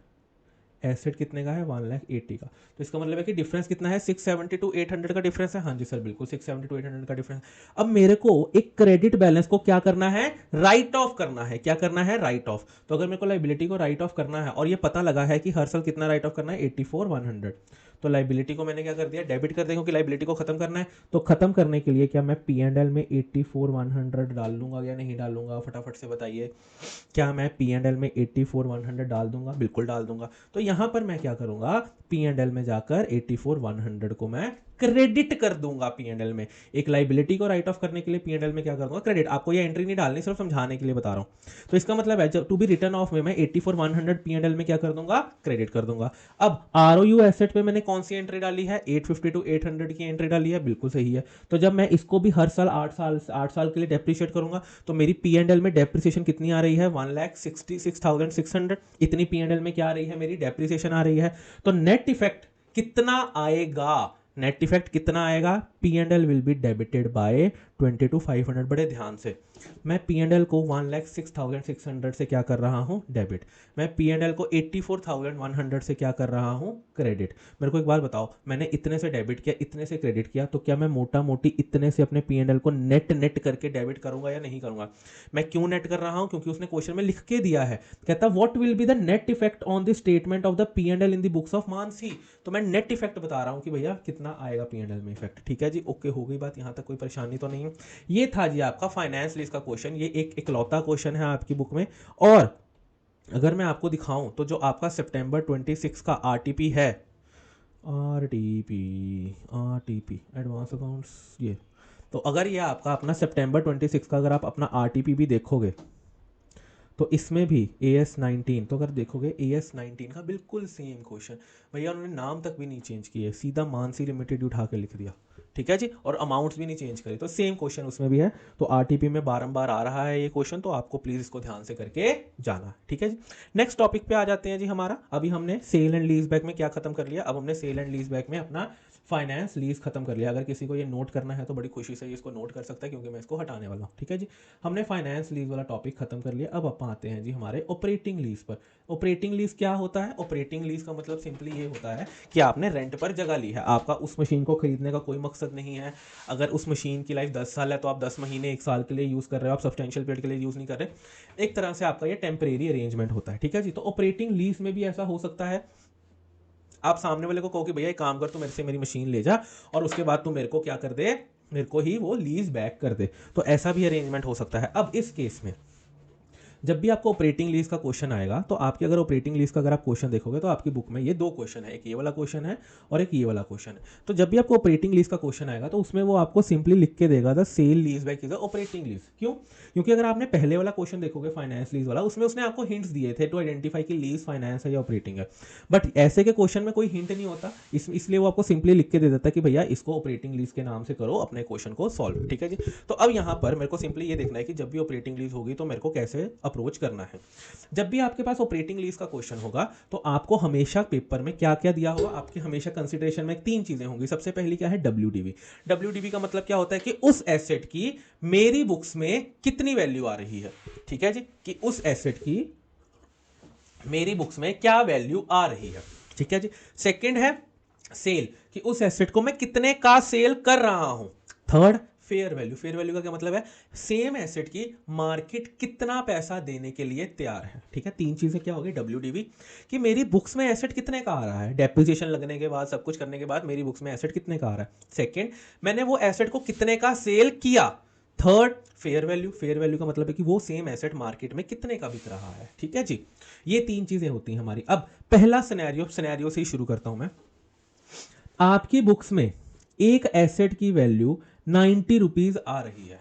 [SPEAKER 1] Asset कितने का है 1,80,000 का। तो इसका मतलब है कि डिफरेंस कितना है 672,800 का डिफरेंस है। हाँ जी सर बिल्कुल 672,800 का डिफरेंस। अब मेरे को एक क्रेडिट बैलेंस को क्या करना है राइट ऑफ करना है। क्या करना है राइट ऑफ। तो अगर मेरे को लाइबिलिटी को राइट ऑफ करना है और ये पता लगा है कि हर साल कितना राइट ऑफ करना है 84,100, तो लाइबिलिटी को मैंने क्या कर दिया डेबिट कर दिया, क्योंकि लाइबिलिटी को खत्म करना है। तो खत्म करने के लिए क्या मैं P&L में 84,100 डाल दूंगा या नहीं डालूंगा? फटाफट से बताइए। क्या मैं P&L में 84,100 डाल दूंगा? बिल्कुल डाल दूंगा। तो यहां पर मैं क्या करूंगा P&L में जाकर 84,100 को मैं क्रेडिट कर दूंगा P&L में। एक लाइबिलिटी को राइट ऑफ करने के लिए P&L में क्या कर दूंगा क्रेडिट। आपको ये एंट्री नहीं डालनी, सिर्फ समझाने के लिए बता रहा हूं। तो इसका मतलब है जब टू बी रिटर्न ऑफ में मैं 84,100 P&L में क्या कर दूंगा क्रेडिट कर दूंगा। अब ROU एसेट पे मैंने कौन सी एंट्री डाली है 852,800 की एंट्री डाली है, बिल्कुल सही है। तो जब मैं इसको भी हर साल 8 साल के लिए डेप्रिशिएट करूंगा, तो मेरी P&L में डेप्रिसिएशन कितनी आ रही है 1,66,600। इतनी P&L में क्या आ रही है मेरी डेप्रिसिएशन आ रही है। तो नेट इफेक्ट कितना आएगा, नेट इफेक्ट कितना आएगा P&L will be debited bye 22,500। बड़े ध्यान से, मैं P&L को 1,06,600 से क्या कर रहा हूं डेबिट, मैं P&L को 84,100 से क्या कर रहा हूं क्रेडिट। मेरे को एक बात बताओ, मैंने इतने से डेबिट किया इतने से क्रेडिट किया, तो क्या मैं मोटा मोटी इतने से अपने P&L को नेट करके डेबिट करूंगा या नहीं करूंगा? मैं क्यों नेट कर रहा हूं? क्योंकि उसने क्वेश्चन में लिख के दिया है, कहता what will be the net effect on the statement of the P&L in the books of Mansi. तो मैं नेट इफेक्ट बता रहा हूं कि भैया कितना आएगा P&L में इफेक्ट। ठीक है जी, ओके हो गई बात, यहां तक कोई परेशानी तो नहीं है। ये था जी आपका फाइनेंस लीज का क्वेश्चन, ये एक इकलौता क्वेश्चन है आपकी बुक में। और अगर मैं आपको दिखाऊं तो जो आपका सितंबर 26 का RTP है, आरटीपी एडवांस अकाउंट्स, ये तो अगर ये आपका अपना सितंबर 26 का अगर आप अपना RTP भी देखोगे, तो इसमें भी AS19, तो अगर देखोगे AS19 का बिल्कुल सेम क्वेश्चन, भैया उन्होंने नाम तक भी नहीं चेंज किए, सीधा मानसी लिमिटेड उठा के लिख दिया। ठीक है जी, और अमाउंट्स भी नहीं चेंज करी, तो सेम क्वेश्चन उसमें भी है। तो RTP में बारंबार आ रहा है ये क्वेश्चन, तो आपको प्लीज इसको ध्यान से करके जाना। ठीक है जी, नेक्स्ट टॉपिक पे आ जाते हैं जी हमारा। अभी हमने सेल एंड लीज बैक में क्या खत्म कर लिया, अब हमने सेल एंड लीज बैक में अपना फाइनेंस लीज खत्म कर लिया। अगर किसी को ये नोट करना है तो बड़ी खुशी से इसको नोट कर सकता है, क्योंकि मैं इसको हटाने वाला हूँ। ठीक है जी, हमने फाइनेंस लीज वाला टॉपिक खत्म कर लिया। अब आप आते हैं जी हमारे ऑपरेटिंग लीज पर। ऑपरेटिंग लीज क्या होता है? ऑपरेटिंग लीज का मतलब सिंपली ये होता है कि आपने रेंट पर जगह ली है, आपका उस मशीन को खरीदने का कोई मकसद नहीं है। अगर उस मशीन की लाइफ 10 साल है तो आप 10 महीने 1 साल के लिए यूज़ कर रहे हो, आप सब्सटेंशियल पीरियड के लिए यूज़ नहीं कर रहे। एक तरह से आपका ये टेम्परेरी अरेंजमेंट होता है। ठीक है जी, तो ऑपरेटिंग लीज में भी ऐसा हो सकता है, आप सामने वाले को कहो कि भैया एक काम कर, तू मेरे से मेरी मशीन ले जा और उसके बाद तू मेरे को क्या कर दे, मेरे को ही वो लीज बैक कर दे। तो ऐसा भी अरेंजमेंट हो सकता है। अब इस केस में जब भी आपको ऑपरेटिंग लीज का क्वेश्चन आएगा तो आपकी अगर ऑपरेटिंग लीज का अगर आप क्वेश्चन देखोगे तो आपकी बुक में ये दो क्वेश्चन है, एक ये वाला क्वेश्चन है और एक ये वाला क्वेश्चन है। तो जब भी आपको ऑपरेटिंग लीज का क्वेश्चन आएगा तो उसमें वो आपको सिंपली लिख के देगा the sale lease back is a operating lease. क्यों? क्योंकि अगर आपने पहले वाला क्वेश्चन देखोगे फाइनेंस लीज वाला, उसमें उसने आपको हिंट्स दिए थे टू आइडेंटिफाई कि लीज फाइनेंस है या ऑपरेटिंग है। बट ऐसे के क्वेश्चन में कोई हिंट नहीं होता, इसलिए वो आपको सिंपली लिख के दे देता है कि भैया इसको ऑपरेटिंग लीज के नाम से करो अपने क्वेश्चन को सॉल्व। ठीक है जी। तो अब यहाँ पर मेरे को सिंपली ये देखना है कि जब भी ऑपरेटिंग लीज होगी तो मेरे को कैसे अप्रोच करना है। जब भी आपके पास ऑपरेटिंग लीज का क्वेश्चन होगा तो आपको हमेशा पेपर में क्या क्या दिया होगा, आपके हमेशा कंसिडरेशन में तीन चीजें होंगी। सबसे पहली क्या है? डब्ल्यूडीवी। डब्ल्यूडीवी का मतलब क्या होता है कि उस एसेट की मेरी बुक्स में कितनी वैल्यू आ रही है। ठीक है जी, कि उस एसेट की मेरी बुक्स में क्या वैल्यू आ रही है। ठीक है जी। सेकंड है सेल, कि उस एसेट को मैं कितने का सेल कर रहा हूं। Third fair value. Fair value का क्या मतलब है? सेम एसेट की मार्केट कितना पैसा देने के लिए तैयार है। ठीक है, तीन चीजें क्या होगी? डब्ल्यूडीवी, कि मेरी बुक्स में एसेट कितने का आ रहा है, डेप्रिसिएशन लगने के बाद सब कुछ करने के बाद मेरी बुक्स में एसेट कितने का आ रहा है। सेकंड, मैंने वो एसेट को कितने का सेल किया। Third fair value. Fair value का मतलब है कि वो सेम एसेट मार्केट में कितने का बिक रहा है। ठीक है जी, ये तीन चीजें होती हैं हमारी। अब पहला सिनेरियो से ही शुरू करता हूं मैं। आपकी बुक्स में एक एसेट की वैल्यू 90 रुपीज आ रही है।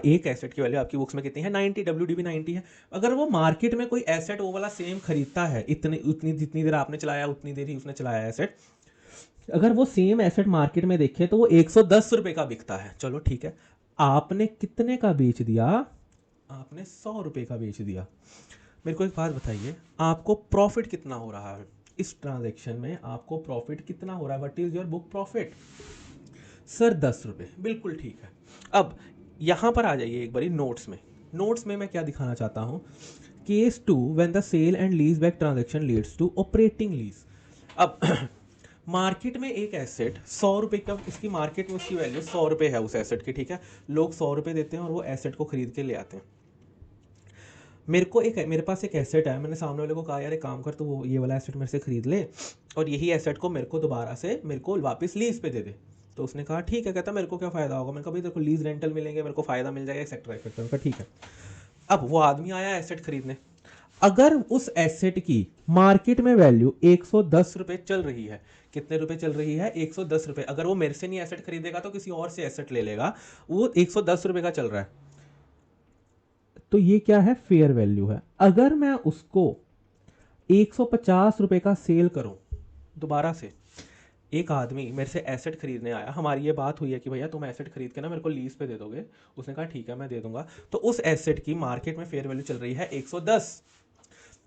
[SPEAKER 1] एक एसेट की वैल्यू आपकी बुक्स में कितनी है? 90। डब्ल्यूडीबी 90 है। अगर वो मार्केट में कोई एसेट वो वाला सेम खरीदता है, इतनी उतनी जितनी देर आपने चलाया उतनी देर ही उसने चलाया एसेट, अगर वो सेम एसेट मार्केट में देखे तो वो 110 रुपए का बिकता है। चलो ठीक है, आपने कितने का बेच दिया? आपने 100 रुपए का बेच दिया। मेरे को एक बात बताइए, आपको प्रॉफिट कितना हो रहा है इस ट्रांजैक्शन में? आपको प्रॉफिट कितना हो रहा है? What is your book profit? Sir 10 रुपए। बिल्कुल ठीक है। अब यहां पर आ जाइए एक बारी नोट्स में। नोट्स में मैं क्या दिखाना चाहता हूं? Case 2 when the sale and lease back transaction leads to operating lease. अब मार्केट में एक एसेट 100 रुपए का, उसकी मार्केट में उसकी वैल्यू 100 रुपए है उस एसेट की। ठीक है, लोग 100 रुपए देते हैं और वो एसेट को खरीद के ले आते हैं। मेरे पास एक एसेट है, मैंने सामने वाले को कहा यार एक काम कर, तो वो ये वाला एसेट मेरे से खरीद ले और यही एसेट को मेरे को दोबारा से मेरे को वापस लीज पे दे दे। तो उसने कहा ठीक है। कहता मेरे को क्या फायदा होगा? मैंने कहा भाई तेरे को लीज रेंटल मिलेंगे, मेरे को फायदा मिल जाएगा, एक्सेट्रा एक्सेट्रा। मैंने कहा ठीक है। अब वो आदमी आया एसेट खरीदने। अगर उस एसेट की मार्केट में वैल्यू 110 रुपए चल रही है, कितने रुपए चल रही है? 110 रुपए। अगर वो मेरे से नहीं एसेट खरीदेगा तो किसी और से एसेट ले लेगा, वो 110 रुपए का चल रहा है। तो ये क्या है? फेयर वैल्यू है। अगर मैं उसको 150 रुपए का सेल करूं दोबारा से, एक आदमी मेरे से एसेट खरीदने आया, हमारी ये बात हुई है कि भैया तुम एसेट खरीद के ना मेरे को लीज पे दे दोगे। उसने कहा ठीक है मैं दे दूंगा। तो उस एसेट की मार्केट में फेयर वैल्यू चल रही है 110।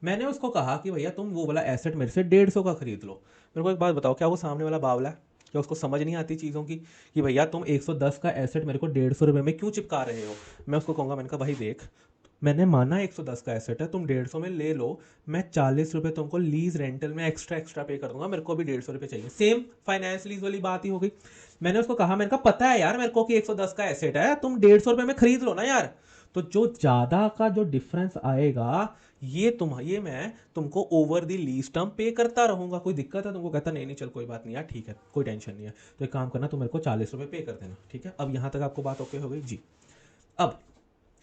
[SPEAKER 1] मैंने उसको कहा कि भैया तुम वो वाला एसेट मेरे से 150 का खरीद लो। मेरे को एक बात बताओ, क्या वो सामने वाला बावला है? क्या उसको समझ नहीं आती चीज़ों की कि भैया तुम 110 का एसेट मेरे को 150 रुपए में क्यों चिपका रहे हो? मैं उसको कहूँगा, मैंने कहा भाई देख, मैंने माना 110 का एसेट है, तुम 150 में ले लो, मैं 40 रुपए तुमको लीज रेंटल में एक्स्ट्रा एक्स्ट्रा पे कर दूंगा, मेरे को भी 150 रुपए चाहिए। सेम फाइनेंस लीज वाली बात ही हो गई। मैंने उसको कहा, मैंने कहा पता है यार मेरे को कि 110 का एसेट है, तुम 150 रुपए में खरीद लो ना यार। तो जो ज्यादा का जो डिफरेंस आएगा ये मैं तुमको ओवर द लीज टर्म पे करता रहूंगा। कोई दिक्कत है तुमको? कहता नहीं नहीं चल कोई बात नहीं यार, ठीक है कोई टेंशन नहीं है। तो एक काम करना, तुम मेरे को 40 रुपए पे कर देना। ठीक है, अब यहां तक आपको बात ओके हो गई जी। अब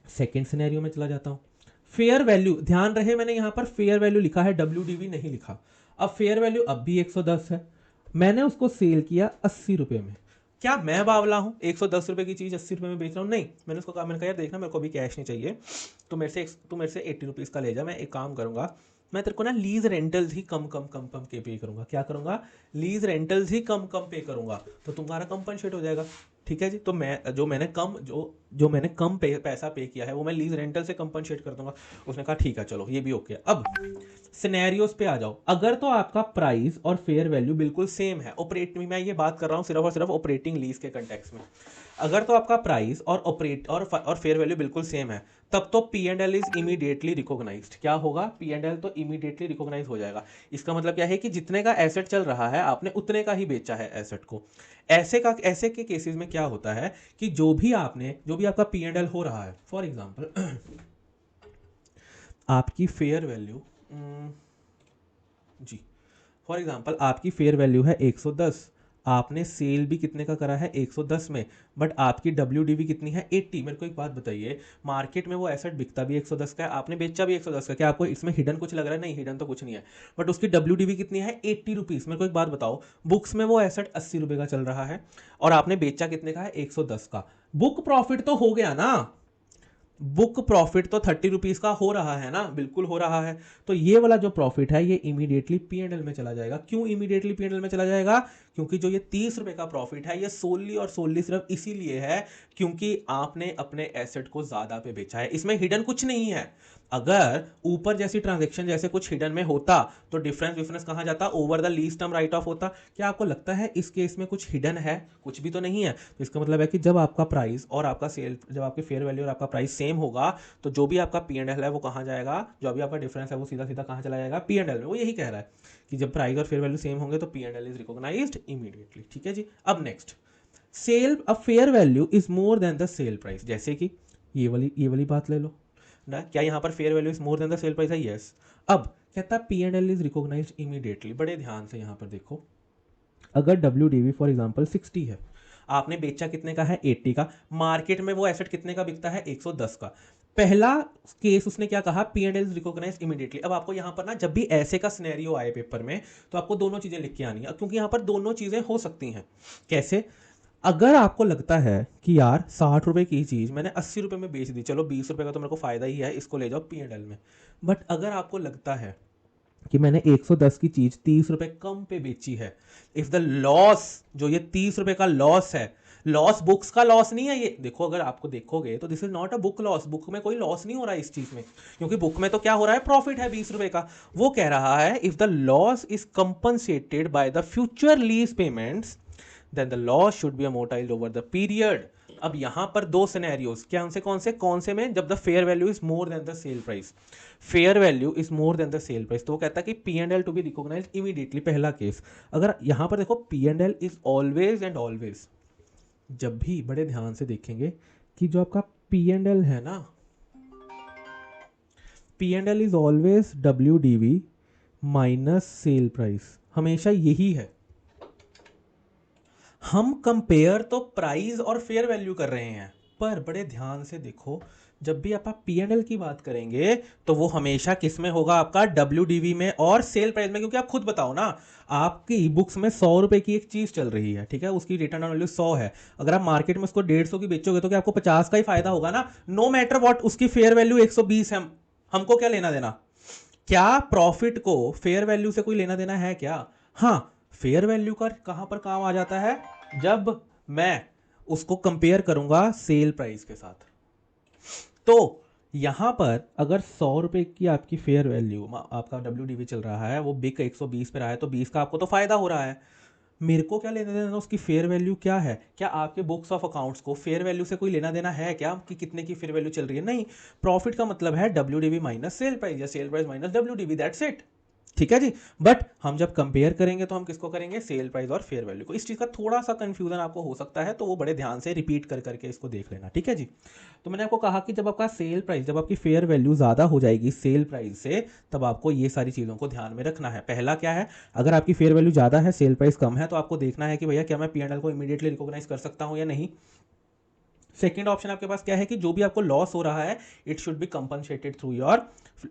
[SPEAKER 1] सेकेंड सिनेरियो में चला जाता हूं। फेयर वैल्यू, ध्यान रहे मैंने यहां पर फेयर वैल्यू लिखा है, डब्ल्यूडीवी नहीं लिखा। अब फेयर वैल्यू अब भी 110 है। मैंने उसको सेल किया 80 रुपए में। क्या मैं बावला हूं? 110 रुपए की चीज 80 रुपए में बेच रहा हूं? नहीं, मैंने उसको कहा, मैंने कहा यार देखना मेरे को भी कैश नहीं चाहिए, तो मेरे से 80 रुपीज का ले जा। मैं एक काम करूंगा, मैं तेरे को ना लीज रेंटल्स ही कम कम कम कम के पे करूंगा। क्या करूंगा? लीज रेंटल्स ही कम कम पे करूंगा, तो तुम्हारा कंपनसेट हो जाएगा। ठीक है जी। तो मैंने कम पैसा पे किया है वो मैं लीज रेंटल से कंपनसेट कर दूंगा। उसने कहा ठीक है चलो ये भी ओके। अब सिनेरियोस पे आ जाओ। अगर तो आपका प्राइस और फेयर वैल्यू बिल्कुल सेम है, ऑपरेटिंग, मैं ये बात कर रहा हूं सिर्फ और सिर्फ ऑपरेटिंग लीज के कंटेक्स्ट में। अगर तो आपका प्राइस और फेयर वैल्यू बिल्कुल सेम है, तब तो P and L is immediately recognised. क्या होगा? पी एंड एल तो इमीडिएटली रिकॉग्नाइज हो जाएगा। इसका मतलब क्या है कि जितने का एसेट चल रहा है आपने उतने का ही बेचा है एसेट को। ऐसे के केसेस में क्या होता है कि जो भी आपका पी एंड एल हो रहा है, फॉर एग्जांपल आपकी फेयर वैल्यू जी, फॉर एग्जांपल आपकी फेयर वैल्यू है 110, आपने सेल भी कितने का करा है 110 में, बट आपकी WDV कितनी है 80। मेरे को एक बात बताइए, मार्केट में वो एसेट बिकता भी 110 का है, आपने बेचा भी 110 का, क्या आपको इसमें हिडन कुछ लग रहा है? नहीं, हिडन तो कुछ नहीं है, बट उसकी WDV कितनी है 80 रुपीज़। मेरे को एक बात बताओ, बुक्स में वो एसेट 80 रुपये का चल रहा है और आपने बेचा कितने का है 110 का, बुक प्रॉफिट तो हो गया ना, बुक प्रॉफिट तो 30 रुपीज का हो रहा है ना, बिल्कुल हो रहा है। तो ये वाला जो प्रॉफिट है ये इमीडिएटली P&L में चला जाएगा। क्यों इमीडिएटली P&L में चला जाएगा? क्योंकि जो ये 30 रुपए का प्रॉफिट है ये सोनली और सोनली सिर्फ इसीलिए है क्योंकि आपने अपने एसेट को ज्यादा पे बेचा है, इसमें हिडन कुछ नहीं है। अगर ऊपर जैसी ट्रांजेक्शन जैसे कुछ हिडन में होता तो डिफरेंस कहां जाता? Over the lease term right of होता। क्या आपको लगता है इस केस में कुछ हिडन है? कुछ भी तो नहीं है। तो इसका मतलब है कि जब आपका प्राइस और आपका सेल, जब आपकी फेयर वैल्यू और आपका प्राइस सेम होगा तो जो भी आपका P&L है वो कहां जाएगा? जो भी आपका डिफरेंस है वो सीधा सीधा कहां चला जाएगा? P&L में। वो यही कह रहा है कि जब प्राइस और फेयर वैल्यू सेम होंगे तो P&L इज रिकॉग्नाइज्ड इमीडिएटली। ठीक है जी। अब next, sale a fair value is more than the sale price. जैसे कि ये वाली बात ले लो ना, क्या यहाँ पर fair value is more than the sale price है? यस। अब कहता है P&L इज रिकॉग्नाइज्ड इमीडिएटली। बड़े ध्यान से यहाँ पर देखो, अगर WDV फॉर एग्जांपल 60 है, आपने बेचा कितने का है 80 का, मार्केट में वो एसेट कितने का बिकता है 110 का। पहला केस उसने क्या कहा? P&L is recognised immediately. अब आपको यहाँ पर ना जब भी ऐसे का सिनेरियो आए पेपर में तो आपको दोनों चीजें लिख के आनी है, क्योंकि यहाँ पर दोनों चीजें हो सकती हैं। कैसे? अगर आपको लगता है कि यार 60 रुपए की चीज मैंने 80 रुपए में बेच दी, चलो 20 रुपए का तो मेरे को फायदा ही है, इसको ले जाओ P&L में। बट अगर आपको लगता है कि मैंने 110 की चीज 30 रुपए कम पे बेची है, इफ द लॉस, जो ये 30 रुपए का लॉस है, लॉस बुक्स का लॉस नहीं है ये, देखो अगर आपको देखोगे तो this is not a book loss, book में कोई लॉस नहीं हो रहा है इस चीज में, क्योंकि बुक में तो क्या हो रहा है? प्रॉफिट है 20 रुपए का। वो कह रहा है if the loss is compensated by the future lease payments then the loss should be amortized over the period। अब यहां पर दो सिनेरियोज, क्या उनसे कौन से में? जब the fair value is more than the sale price, fair value is more than the sale price, तो वो कहता है कि P&L to be recognised immediately. पहला केस। अगर यहां पर देखो P&L is always and always, जब भी बड़े ध्यान से देखेंगे कि जो आपका P&L है ना, P&L is always WDV minus sale price, हमेशा यही है। हम कंपेयर तो प्राइस और फेयर वैल्यू कर रहे हैं, पर बड़े ध्यान से देखो, जब भी आप P&L की बात करेंगे तो वो हमेशा किस में होगा? आपका WDV में और सेल प्राइस में। क्योंकि आप खुद बताओ ना, आपकी बुक्स में 100 रुपए की एक चीज चल रही है, ठीक है, उसकी रिटर्न ऑन वैल्यू 100 है, अगर आप मार्केट में उसको 150 की बेचोगे तो क्या आपको 50 का ही फायदा होगा ना? नो मैटर व्हाट, उसकी फेयर वैल्यू 120 है, हमको क्या लेना देना? क्या प्रॉफिट को फेयर वैल्यू से कोई लेना देना है क्या? हाँ, फेयर वैल्यू का कहां पर काम आ जाता है? जब मैं उसको कंपेयर करूंगा सेल प्राइस के साथ। तो यहां पर अगर 100 रुपए की आपकी फेयर वैल्यू, आपका WDV चल रहा है, वो बिक 120 पे रहा है, तो 20 का आपको तो फायदा हो रहा है। मेरे को क्या लेना देना उसकी फेयर वैल्यू क्या है? क्या आपके बुक्स ऑफ अकाउंट्स को फेयर वैल्यू से कोई लेना देना है क्या कि कितने की फेयर वैल्यू चल रही है? नहीं, प्रॉफिट का मतलब है WDV माइनस सेल प्राइस या sale price minus WDV, that's it. ठीक है जी। बट हम जब कंपेयर करेंगे तो हम किसको करेंगे? सेल प्राइस और फेयर वैल्यू को। इस चीज का थोड़ा सा कंफ्यूजन आपको हो सकता है, तो वो बड़े ध्यान से रिपीट कर करके इसको देख लेना। ठीक है जी। तो मैंने आपको कहा कि जब आपका सेल प्राइस, जब आपकी फेयर वैल्यू ज्यादा हो जाएगी सेल प्राइस से, तब आपको ये सारी चीजों को ध्यान में रखना है। पहला क्या है? अगर आपकी फेयर वैल्यू ज्यादा है, सेल प्राइस कम है, तो आपको देखना है कि भैया क्या मैं P&L को इमीडिएटली रिकॉग्नाइज कर सकता हूं या नहीं। सेकेंड ऑप्शन आपके पास क्या है कि जो भी आपको लॉस हो रहा है it should B compensated through your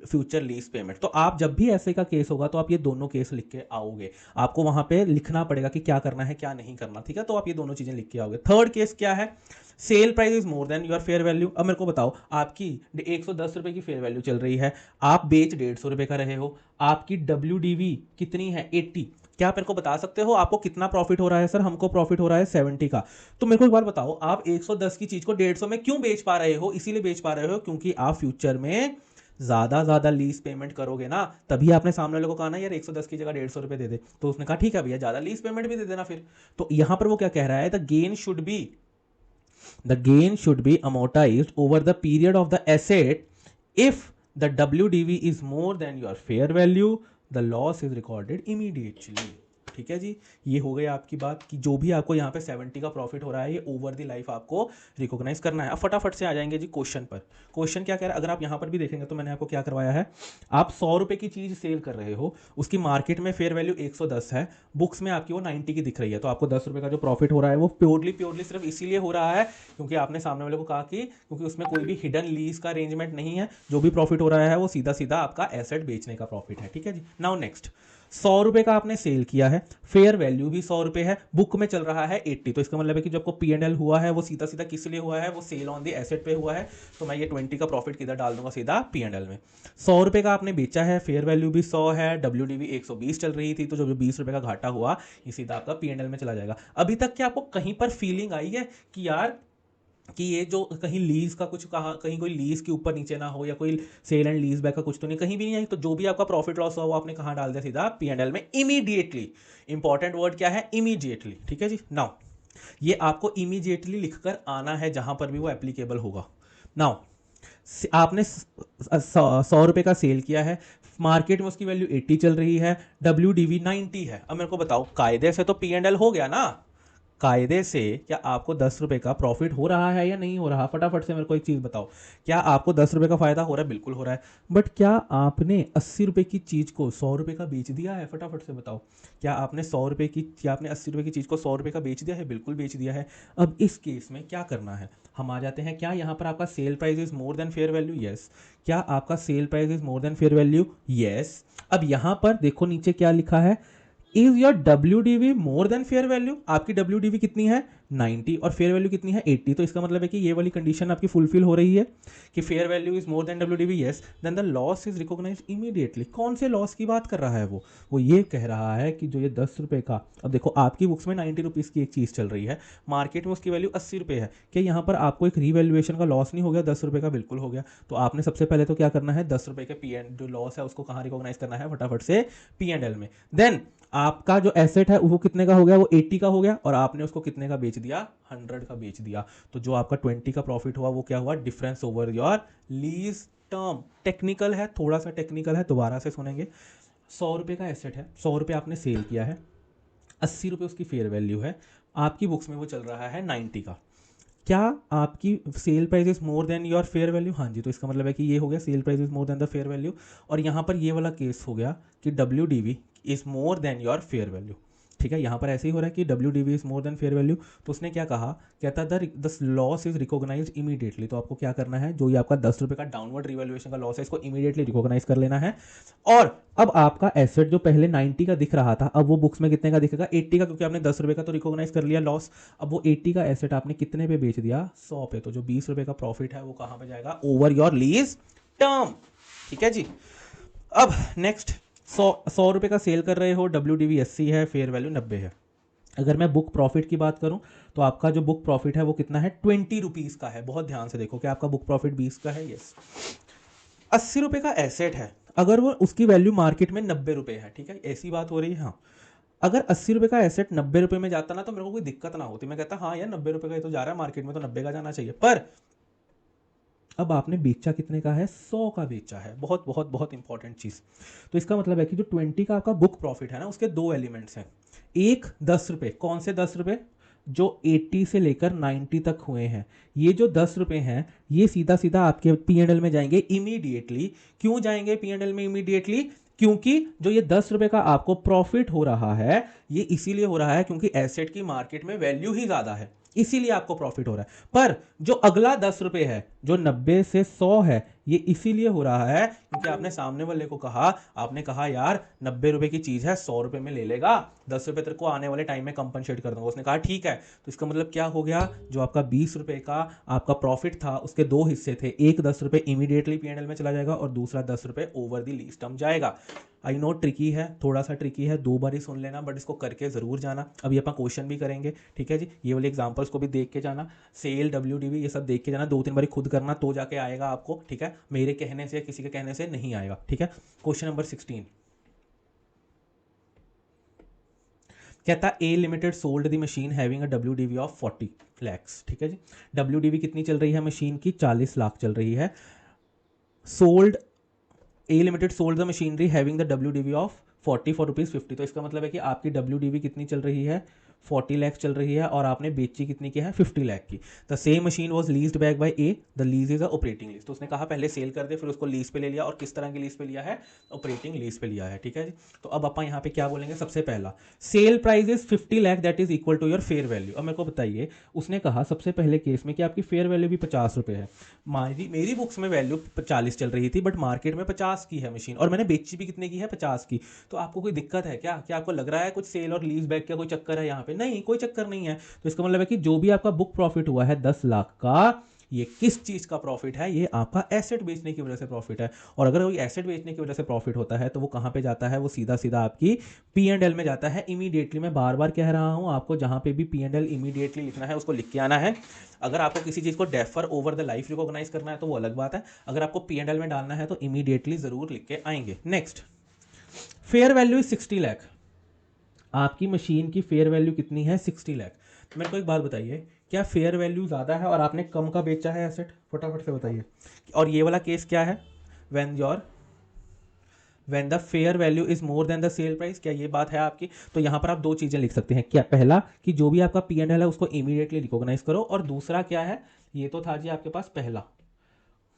[SPEAKER 1] future lease payment. तो आप जब भी ऐसे का केस होगा तो आप ये दोनों केस लिख के आओगे, आपको वहां पे लिखना पड़ेगा कि क्या करना है क्या नहीं करना। ठीक है, तो आप ये दोनों चीजें लिख के आओगे। थर्ड केस क्या है? Cell price is more than your fair value. अब मेरे को बताओ, आपकी 110 रुपए की फेयर वैल्यू चल रही है, आप बेच 150 रुपए का रहे हो, आपकी WDV कितनी है? 80। क्या आप मेरे को बता सकते हो आपको कितना प्रॉफिट हो रहा है? सर हमको प्रॉफिट हो रहा है 70 का। तो मेरे को एक बार बताओ, आप 110 की चीज को 150 में क्यों बेच पा रहे हो? इसीलिए बेच पा रहे हो क्योंकि आप फ्यूचर में ज्यादा लीज पेमेंट करोगे ना, तभी आपने सामने वाले को कहा ना यार 110 की जगह 150 रुपए दे दे, तो उसने कहा ठीक है भैया ज्यादा लीज पेमेंट भी दे देना फिर। तो यहां पर वो क्या कह रहा है? The gain should be amortized over the period of the asset if the WDV is more than your fair value, the loss is recorded immediately. ठीक है जी, ये हो गई आपकी बात कि जो भी आपको यहाँ पे 70 का प्रॉफिट हो रहा है ये ओवर द लाइफ आपको रिकॉग्नाइज करना है। अब फटाफट से आ जाएंगे जी क्वेश्चन पर। क्वेश्चन क्या कह रहा है, अगर आप यहाँ पर भी देखेंगे तो मैंने आपको क्या करवाया है, आप 100 रुपये की चीज़ सेल कर रहे हो, उसकी मार्केट में फेयर वैल्यू 110 है, बुक्स में आपकी वो 90 की दिख रही है, तो आपको 10 रुपये का जो प्रॉफिट हो रहा है वो प्योरली सिर्फ इसीलिए हो रहा है क्योंकि आपने सामने वाले को कहा कि क्योंकि उसमें कोई भी हिडन लीज का अरेंजमेंट नहीं है, जो भी प्रॉफिट हो रहा है वो सीधा सीधा आपका एसेट बेचने का प्रॉफिट है। ठीक है जी, नाउ नेक्स्ट, 100 रुपए का आपने सेल किया है, फेयर वैल्यू भी 100 रुपए है, बुक में चल रहा है 80, तो इसका मतलब है कि जो आपको P&L हुआ है वो सीधा सीधा किस लिए हुआ है, वो सेल ऑन द एसेट पे हुआ है, तो मैं ये 20 का प्रॉफिट किधर डाल दूंगा, सीधा P&L में। 100 रुपए का आपने बेचा है, फेयर वैल्यू भी 100 है, WDV 120 चल रही थी, तो जो 20 रुपए का घाटा हुआ ये सीधा आपका P&L में चला जाएगा। अभी तक क्या आपको कहीं पर फीलिंग आई है कि यार कि ये जो कहीं लीज का कुछ कहा, कहीं कोई लीज के ऊपर नीचे ना हो, या कोई सेल एंड लीज बैक का कुछ तो नहीं, कहीं भी नहीं आई, तो जो भी आपका प्रॉफिट लॉस हुआ वो आपने कहाँ डाल दिया, सीधा P&L में इमीडिएटली। इंपॉर्टेंट वर्ड क्या है, इमीडिएटली। ठीक है जी, नाउ ये आपको इमीडिएटली लिखकर आना है जहां पर भी वो एप्लीकेबल होगा। नाउ आपने 100 रुपए का सेल किया है, मार्केट में उसकी वैल्यू 80 चल रही है, WDV 90 है। अब मेरे को बताओ, कायदे से तो P&L हो गया ना, कायदे से क्या आपको 10 रुपए का प्रॉफिट हो रहा है या नहीं हो रहा, फटाफट से मेरे को एक चीज बताओ, क्या आपको 10 रुपए का फायदा हो रहा है, बिल्कुल हो रहा है, बट क्या आपने 80 रुपए की चीज को 100 रुपए का बेच दिया है, फटाफट से बताओ, क्या आपने 100 रुपए की, क्या आपने 80 रुपए की चीज को 100 रुपए का बेच दिया है, बिल्कुल बेच दिया है। अब इस केस में क्या करना है, हम आ जाते हैं, क्या यहाँ पर आपका cell price is more than fair value, yes, क्या आपका cell price is more than fair value, yes. अब यहाँ पर देखो नीचे क्या लिखा है, is your WDV more than fair value, आपकी WDV कितनी है 90 और फेयर वैल्यू कितनी है 80, तो इसका मतलब है कि ये वाली कंडीशन आपकी फुलफिल हो रही है कि fair value is more than WDV, yes, then the loss is recognised immediately. कौन से लॉस की बात कर रहा है वो ये कह रहा है कि जो ये 10 रुपए का, अब देखो आपकी बुक्स में 90 रुपीज़ की एक चीज़ चल रही है, मार्केट में उसकी वैल्यू 80 रुपये है, क्या यहाँ पर आपको एक रीवैल्यूएशन का लॉस नहीं हो गया, 10 रुपये का बिल्कुल हो गया। तो आपने सबसे पहले तो क्या करना है, 10 रुपये के P&L जो लॉस है उसको कहाँ रिकॉग्नाइज करना है, फटाफट से P&L में। देन आपका जो एसेट है वो कितने का हो गया, वो 80 का हो गया, और आपने उसको कितने का बेच दिया, 100 का बेच दिया, तो जो आपका 20 का प्रॉफिट हुआ वो क्या हुआ, difference over your lease term. Technical है, थोड़ा सा टेक्निकल है, दोबारा से सुनेंगे। 100 रुपये का एसेट है, 100 रुपये आपने सेल किया है, 80 रुपये उसकी फेयर वैल्यू है, आपकी बुक्स में वो चल रहा है 90 का, क्या आपकी cell price is more than your fair value, हाँ जी, तो इसका मतलब है कि ये हो गया cell price is more than the fair value, और यहाँ पर ये वाला केस हो गया कि WDV is more than your fair value. ठीक है, यहाँ पर ऐसे ही हो रहा है कि WDV is more than fair value, तो उसने क्या कहा, कहता the loss is recognise immediately, तो आपको क्या करना है, जो ये आपका 10 रुपये का डाउनवर्ड रिवैल्यूएशन का लॉस है इसको इमीडिएटली रिकॉग्नाइज कर लेना है। और अब आपका एसेट जो पहले 90 का दिख रहा था, अब वो बुक्स में कितने का दिखेगा, 80 का, क्योंकि आपने 10 रुपये का तो रिकॉग्नाइज कर लिया लॉस। अब वो 80 का एसेट आपने कितने पे बेच दिया, 100 पे, तो जो 20 रुपये का प्रॉफिट है वो कहाँ पे जाएगा, ओवर योर लीज टर्म। ठीक है जी, अब नेक्स्ट, 100 रुपये का सेल कर रहे हो, WDV 80 है, फेयर वैल्यू 90 है। अगर मैं बुक प्रॉफिट की बात करूं तो आपका जो बुक प्रॉफिट है वो कितना है, 20 रुपीज़ का है। बहुत ध्यान से देखो कि आपका बुक प्रॉफिट 20 का है, यस। 80 रुपये का एसेट है, अगर वो उसकी वैल्यू मार्केट में 90 रुपये है, ठीक है, ऐसी बात हो रही है। हाँ, अगर 80 रुपये का एसेट 90 रुपये में जाता ना तो मेरे को कोई दिक्कत ना होती, मैं कहता हाँ यार 90 रुपये का ही तो जा रहा है मार्केट में, तो 90 का जाना चाहिए, पर अब आपने बेचा कितने का है, 100 का बेचा है। बहुत बहुत बहुत इंपॉर्टेंट चीज़, तो इसका मतलब है कि जो 20 का आपका बुक प्रॉफिट है ना, उसके दो एलिमेंट्स हैं, एक 10 रुपये, कौन से 10 रुपये, जो 80 से लेकर 90 तक हुए हैं, ये जो 10 रुपये हैं ये सीधा सीधा आपके P&L में जाएंगे इमीडिएटली। क्यों जाएंगे P&L में इमीडिएटली, क्योंकि जो ये 10 रुपये का आपको प्रॉफिट हो रहा है ये इसीलिए हो रहा है क्योंकि एसेट की मार्केट में वैल्यू ही ज़्यादा है, इसीलिए आपको प्रॉफिट हो रहा है। पर जो अगला 10 रुपये है, जो 90 से 100 है, ये इसीलिए हो रहा है क्योंकि आपने सामने वाले को कहा, आपने कहा यार 90 रुपये की चीज़ है, 100 रुपये में ले लेगा, 10 रुपये तेरे को आने वाले टाइम में कंपनसेट कर दूंगा। उसने कहा ठीक है, तो इसका मतलब क्या हो गया, जो आपका 20 रुपये का आपका प्रॉफिट था उसके दो हिस्से थे, एक 10 रुपये इमीडिएटली P&L में चला जाएगा और दूसरा 10 रुपये ओवर द लीज टर्म जाएगा। आई नो ट्रिकी है, थोड़ा सा ट्रिकी है, दो बार ही सुन लेना, बट इसको करके ज़रूर जाना। अभी अपन क्वेश्चन भी करेंगे, ठीक है जी, ये वाले एग्जांपल्स को भी देख के जाना, सेल WDV ये सब देख के जाना, 2-3 बार खुद करना तो जाके आएगा आपको, ठीक है, मेरे कहने से किसी के कहने से नहीं आएगा। ठीक है, क्वेश्चन नंबर 16 कहता A limited sold the machine having a WDV of 40 lakhs. ठीक है जी, WDV कितनी चल रही है मशीन की, 40 लाख चल रही है। Sold, A limited sold the machinery having the WDV of 44 rupees 50। तो इसका मतलब है कि आपकी WDV कितनी चल रही है, 40 लाख चल रही है, और आपने बेची कितनी की है, 50 लाख की। The same machine was leased back by A, the lease is a operating lease. तो उसने कहा पहले सेल कर दे, फिर उसको लीज पे ले लिया, और किस तरह की लीज पे लिया है, ऑपरेटिंग लीज पे लिया है, ठीक है जी। तो अब अपन यहाँ पे क्या बोलेंगे, सबसे पहला sale price is 50 lakh that is equal to your fair value. अब मेरे को बताइए, उसने कहा सबसे पहले केस में कि आपकी फेयर वैल्यू भी 50 रुपये है। मेरी बुक्स में वैल्यू 40 चल रही थी, बट मार्केट में 50 की है मशीन, और मैंने बेची भी कितने की है, 50 की। तो आपको कोई दिक्कत है क्या, आपको लग रहा है कुछ सेल और लीज बैक का कोई चक्कर है यहाँ पे? नहीं, कोई चक्कर नहीं है। तो इसका मतलब है कि जो भी आपका बुक प्रॉफिट हुआ है 10 लाख का, ये किस चीज का प्रॉफिट है, ये आपका एसेट बेचने की वजह से प्रॉफिट है। और अगर कोई एसेट बेचने की वजह से प्रॉफिट होता है तो वो कहां पे जाता है, वो सीधा सीधा आपकी P&L में जाता है इमीडिएटली। मैं बार बार कह रहा हूं आपको, जहां पे भी P&L इमीडिएटली लिखना है उसको लिख के आना है। अगर आपको किसी चीज को defer over the life recognise करना है तो वो अलग बात है, अगर आपको P&L में डालना है तो इमीडिएटली जरूर लिख के आएंगे। Next, fair value is 60 lakh. आपकी मशीन की फेयर वैल्यू कितनी है, 60 लाख। तो मेरे को एक बात बताइए, क्या फेयर वैल्यू ज़्यादा है और आपने कम का बेचा है एसेट? फटाफट से बताइए। और ये वाला केस क्या है, when the fair value is more than the sale price, क्या ये बात है आपकी? तो यहां पर आप दो चीजें लिख सकते हैं, क्या पहला कि जो भी आपका P&L है उसको इमीडिएटली रिकॉग्नाइज करो, और दूसरा क्या है, ये तो था जी आपके पास पहला,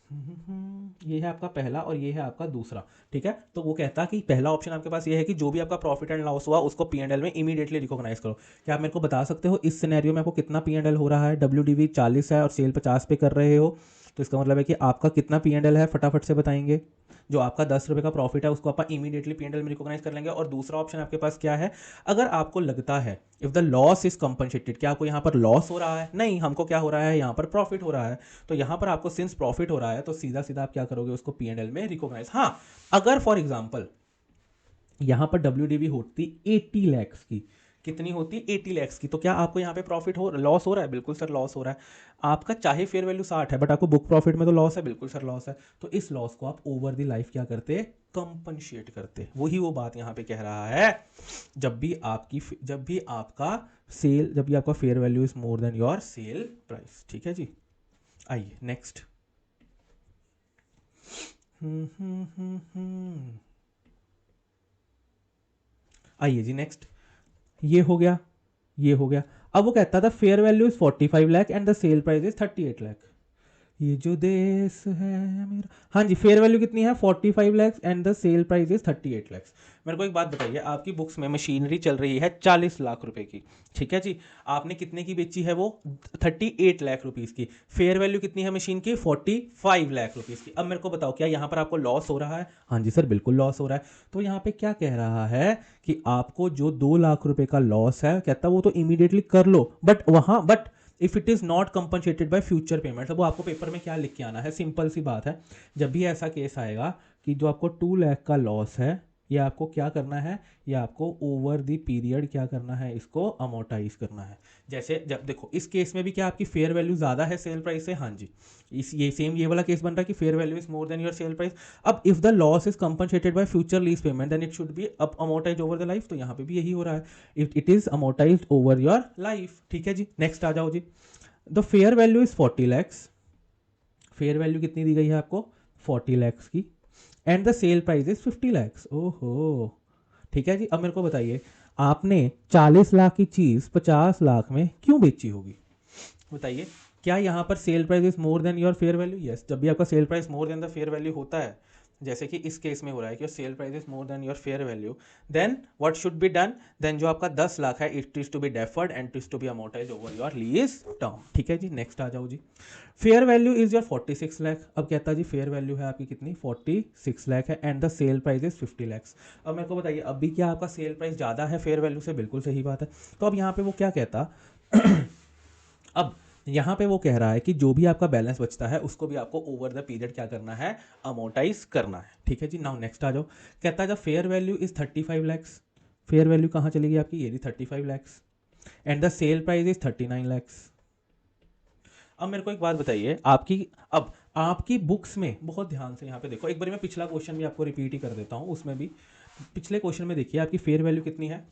[SPEAKER 1] ये है आपका पहला और ये है आपका दूसरा, ठीक है। तो वो कहता कि पहला ऑप्शन आपके पास ये है कि जो भी आपका प्रॉफिट एंड लॉस हुआ उसको P&L में इमीडिएटली रिकॉग्नाइज करो। क्या आप मेरे को बता सकते हो इस सिनेरियो में आपको कितना P&L हो रहा है? WDV 40 है और सेल 50 पे कर रहे हो, तो इसका मतलब है कि आपका कितना P&L है, फटाफट से बताएंगे। जो आपका 10 रुपये का प्रॉफिट है उसको आप इमीडिएटली P&L में रिकॉग्नाइज कर लेंगे। और दूसरा ऑप्शन आपके पास क्या है, अगर आपको लगता है if the loss is compensated, क्या आपको यहाँ पर लॉस हो रहा है? नहीं, हमको क्या हो रहा है, यहाँ पर प्रॉफिट हो रहा है। तो यहाँ पर आपको सिंस प्रॉफिट हो रहा है तो सीधा सीधा आप क्या करोगे, उसको P&L में रिकॉग्नाइज। हाँ, अगर फॉर एग्जाम्पल यहाँ पर WDV होती 80 लैक्स की, कितनी होती, 80 लैक्स की, तो क्या आपको यहाँ पे प्रॉफिट हो, लॉस हो रहा है? बिल्कुल सर लॉस हो रहा है। आपका चाहे फेयर वैल्यू 60 है बट आपको बुक प्रॉफिट में तो लॉस है, बिल्कुल सर लॉस है। तो इस लॉस को आप ओवर द लाइफ क्या करते, कंपनशेट करते। वही वो बात यहाँ पे कह रहा है, जब भी आपका fair value is more than your sale price, ठीक है जी। आइए नेक्स्ट। आइए जी नेक्स्ट, ये हो गया, ये हो गया। अब वो कहता था fair value is 45 lakh and the sale price is 38 lakh. ये जो देश है मेरा, हाँ जी, फेयर वैल्यू कितनी है, 45 lakh and the sale price is 38 lakh. मेरे को एक बात बताइए, आपकी बुक्स में मशीनरी चल रही है 40 लाख रुपए की, ठीक है जी। आपने कितने की बेची है वो, 38 लाख रुपीस की। फेयर वैल्यू कितनी है मशीन की, 45 लाख रुपीस की। अब मेरे को बताओ, क्या यहाँ पर आपको लॉस हो रहा है? हाँ जी सर, बिल्कुल लॉस हो रहा है। तो यहाँ पे क्या कह रहा है कि आपको जो 2 लाख रुपए का लॉस है, कहता वो तो इमीडिएटली कर लो, but if it is not compensated by future payment. अब वो आपको पेपर में क्या लिख के आना है, सिंपल सी बात है। जब भी ऐसा केस आएगा कि जो आपको 2 लाख का लॉस है, ये आपको क्या करना है, ये आपको ओवर द पीरियड क्या करना है, इसको अमोर्टाइज करना है। जैसे जब देखो इस केस में भी क्या आपकी फेयर वैल्यू ज़्यादा है सेल प्राइस से, हाँ जी, ये वाला केस बन रहा है कि fair value is more than your sale price. अब if the loss is compensated by future lease payment then it should be up amortize over the life. तो यहाँ पे भी यही हो रहा है, it is amortize over your life, ठीक है जी। नेक्स्ट आ जाओ जी। The fair value is 40 lakhs. Fair value कितनी दी गई है आपको, 40 लैक्स की, and the sale price is 50 lakhs. ओहो, ठीक है जी। अब मेरे को बताइए, आपने 40 लाख की चीज 50 लाख में क्यों बेची होगी, बताइए। क्या यहाँ पर sale price is more than your fair value? Yes, जब भी आपका sale price more than the fair value होता है, जैसे कि इस केस में हो रहा है कि sale price is more than your fair value, then what should be done, then जो आपका 10 लाख है it is to be deferred and it is to be amortize over your lease term, ठीक है जी। नेक्स्ट आ जाओ जी। Fair value is your 46 lakh. अब कहता है जी फेयर वैल्यू है आपकी कितनी, 46 लाख है, and the sale price is 50 lakhs. अब मेरे को बताइए, अब भी क्या आपका सेल प्राइस ज़्यादा है फेयर वैल्यू से? बिल्कुल सही बात है। तो अब यहाँ पे वो क्या कहता अब यहाँ पे वो कह रहा है कि जो भी आपका बैलेंस बचता है उसको भी आपको ओवर द पीरियड क्या करना है, अमोर्टाइज करना है, ठीक है जी। नाउ नेक्स्ट आ जाओ। कहता है जब fair value is 35 lakhs, fair value कहाँ चलेगी आपकी, ये 35 lakhs, and the sale price is 39 lakhs. अब मेरे को एक बात बताइए, आपकी बुक्स में बहुत ध्यान से यहाँ पे देखो, एक बार मैं पिछला क्वेश्चन भी आपको रिपीट ही कर देता हूँ। उसमें भी पिछले क्वेश्चन में देखिए आपकी फेयर वैल्यू कितनी है,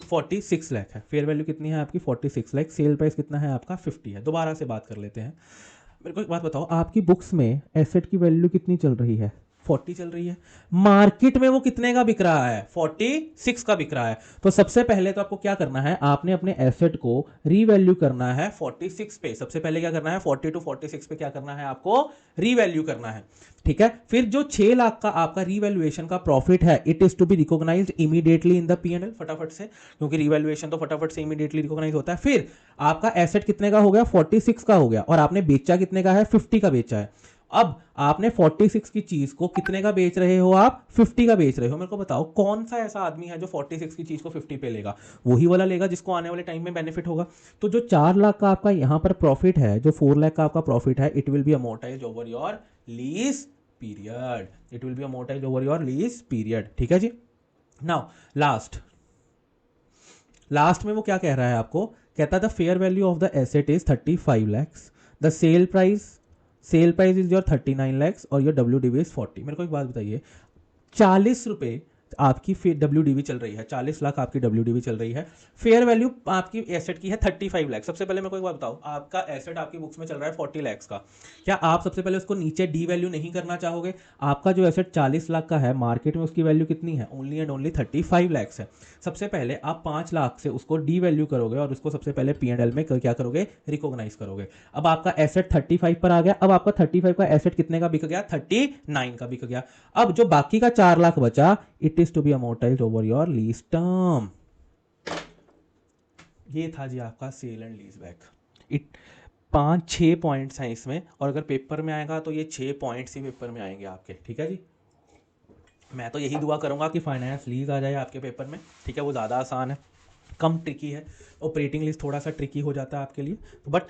[SPEAKER 1] 46 लाख है। फेयर वैल्यू कितनी है आपकी, 46 लाख। सेल प्राइस कितना है आपका, 50 है। दोबारा से बात कर लेते हैं। मेरे को एक बात बताओ, आपकी बुक्स में एसेट की वैल्यू कितनी चल रही है, 40 चल रही है, मार्केट में वो कितने का बिक रहा है, 46 का बिक रहा है। तो सबसे पहले तो आपको क्या करना है, आपने अपने एसेट को रीवैल्यू करना है 46 पे। सबसे पहले क्या करना है, 40 to 46 पे क्या करना है, आपको रीवैल्यू करना है, ठीक है। फिर जो 6 लाख का आपका रीवैल्यूएशन का प्रॉफिट है, it is to be recognised immediately in the PNL, फटाफट से, क्योंकि रीवैल्यूएशन तो फटाफट से इमीडिएटली रिकॉग्नाइज होता है। फिर आपका एसेट कितने का हो गया, 46 का हो गया, और आपने बेचा कितने का है, 50 का बेचा है। अब आपने 46 की चीज को कितने का बेच रहे हो, आप 50 का बेच रहे हो। मेरे को बताओ कौन सा ऐसा आदमी है जो 46 की चीज को 50 पे लेगा, वही वाला लेगा जिसको आने वाले टाइम में बेनिफिट होगा। तो जो 4 लाख का आपका यहां पर प्रॉफिट है, जो 4 लाख का आपका प्रॉफिट है, it will B amortised over your lease period, it will B amortised over your lease period, ठीक है जी। नाउ लास्ट में वो क्या कह रहा है आपको, कहता है the fair value of the asset is 35 lakhs, the sale price is your 39 lakhs और योर WDV इज 40। मेरे को एक बात बताइए, 40 रुपए आपकी WDV चल रही है, 40 लाख आपकी WDV चल रही है, फेयर वैल्यू आपकी एसेट की है 35 लाख। सबसे पहले मेरे को एक बात बताओ, आपका एसेट आपकी बुक्स में चल रहा है 40 लाख का, क्या आप सबसे पहले उसको नीचे डी वैल्यू नहीं करना चाहोगे? आपका जो एसेट 40 लाख का है, मार्केट में उसकी वैल्यू कितनी है, ओनली एंड ओनली 35 लाख है। सबसे पहले आप 5 लाख से उसको डी वैल्यू करोगे और उसको सबसे पहले P&L में क्या करोगे, रिकॉग्नाइज करोगे। अब आपका एसेट 35 पर आ गया, अब आपका 35 का एसेट कितने का बिक गया, 39 का बिक गया। अब जो बाकी का 4 लाख बचा, it is to be amortised over your lease term. ये था जी आपका sale and lease back. It 5-6 points हैं इसमें, और अगर पेपर में आएगा तो ये 6 पॉइंट्स ही पेपर में आएंगे आपके, ठीक है जी। मैं तो यही दुआ करूंगा कि फाइनेंस लीज आ जाए आपके पेपर में, ठीक है। वो ज़्यादा आसान है, कम ट्रिकी है। ऑपरेटिंग लिस्ट थोड़ा सा ट्रिकी हो जाता है आपके लिए, तो बट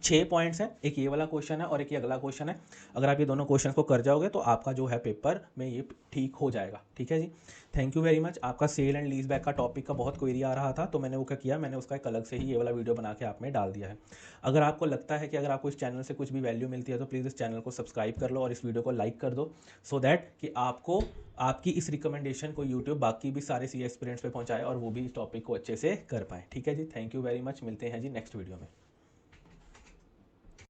[SPEAKER 1] 6 पॉइंट्स हैं, एक ये वाला क्वेश्चन है और एक ये अगला क्वेश्चन है। अगर आप ये दोनों क्वेश्चन को कर जाओगे तो आपका जो है पेपर में ये ठीक हो जाएगा, ठीक है जी। Thank you very much. आपका सेल एंड लीज बैक का टॉपिक का बहुत क्वेरी आ रहा था, तो मैंने वो क्या किया, मैंने उसका एक अलग से ही ये वाला वीडियो बना के आप में डाल दिया है। अगर आपको लगता है कि अगर आपको इस चैनल से कुछ भी वैल्यू मिलती है तो प्लीज़ इस चैनल को सब्सक्राइब कर लो और इस वीडियो को लाइक कर दो, सो दैट कि आपको आपकी इस रिकमेंडेशन को यूट्यूब बाकी भी सारे सी एस्पिरेंट्स पे पहुंचाए और वो भी इस टॉपिक को अच्छे से कर पाए, ठीक है जी। थैंक यू वेरी मच, मिलते हैं जी नेक्स्ट वीडियो में।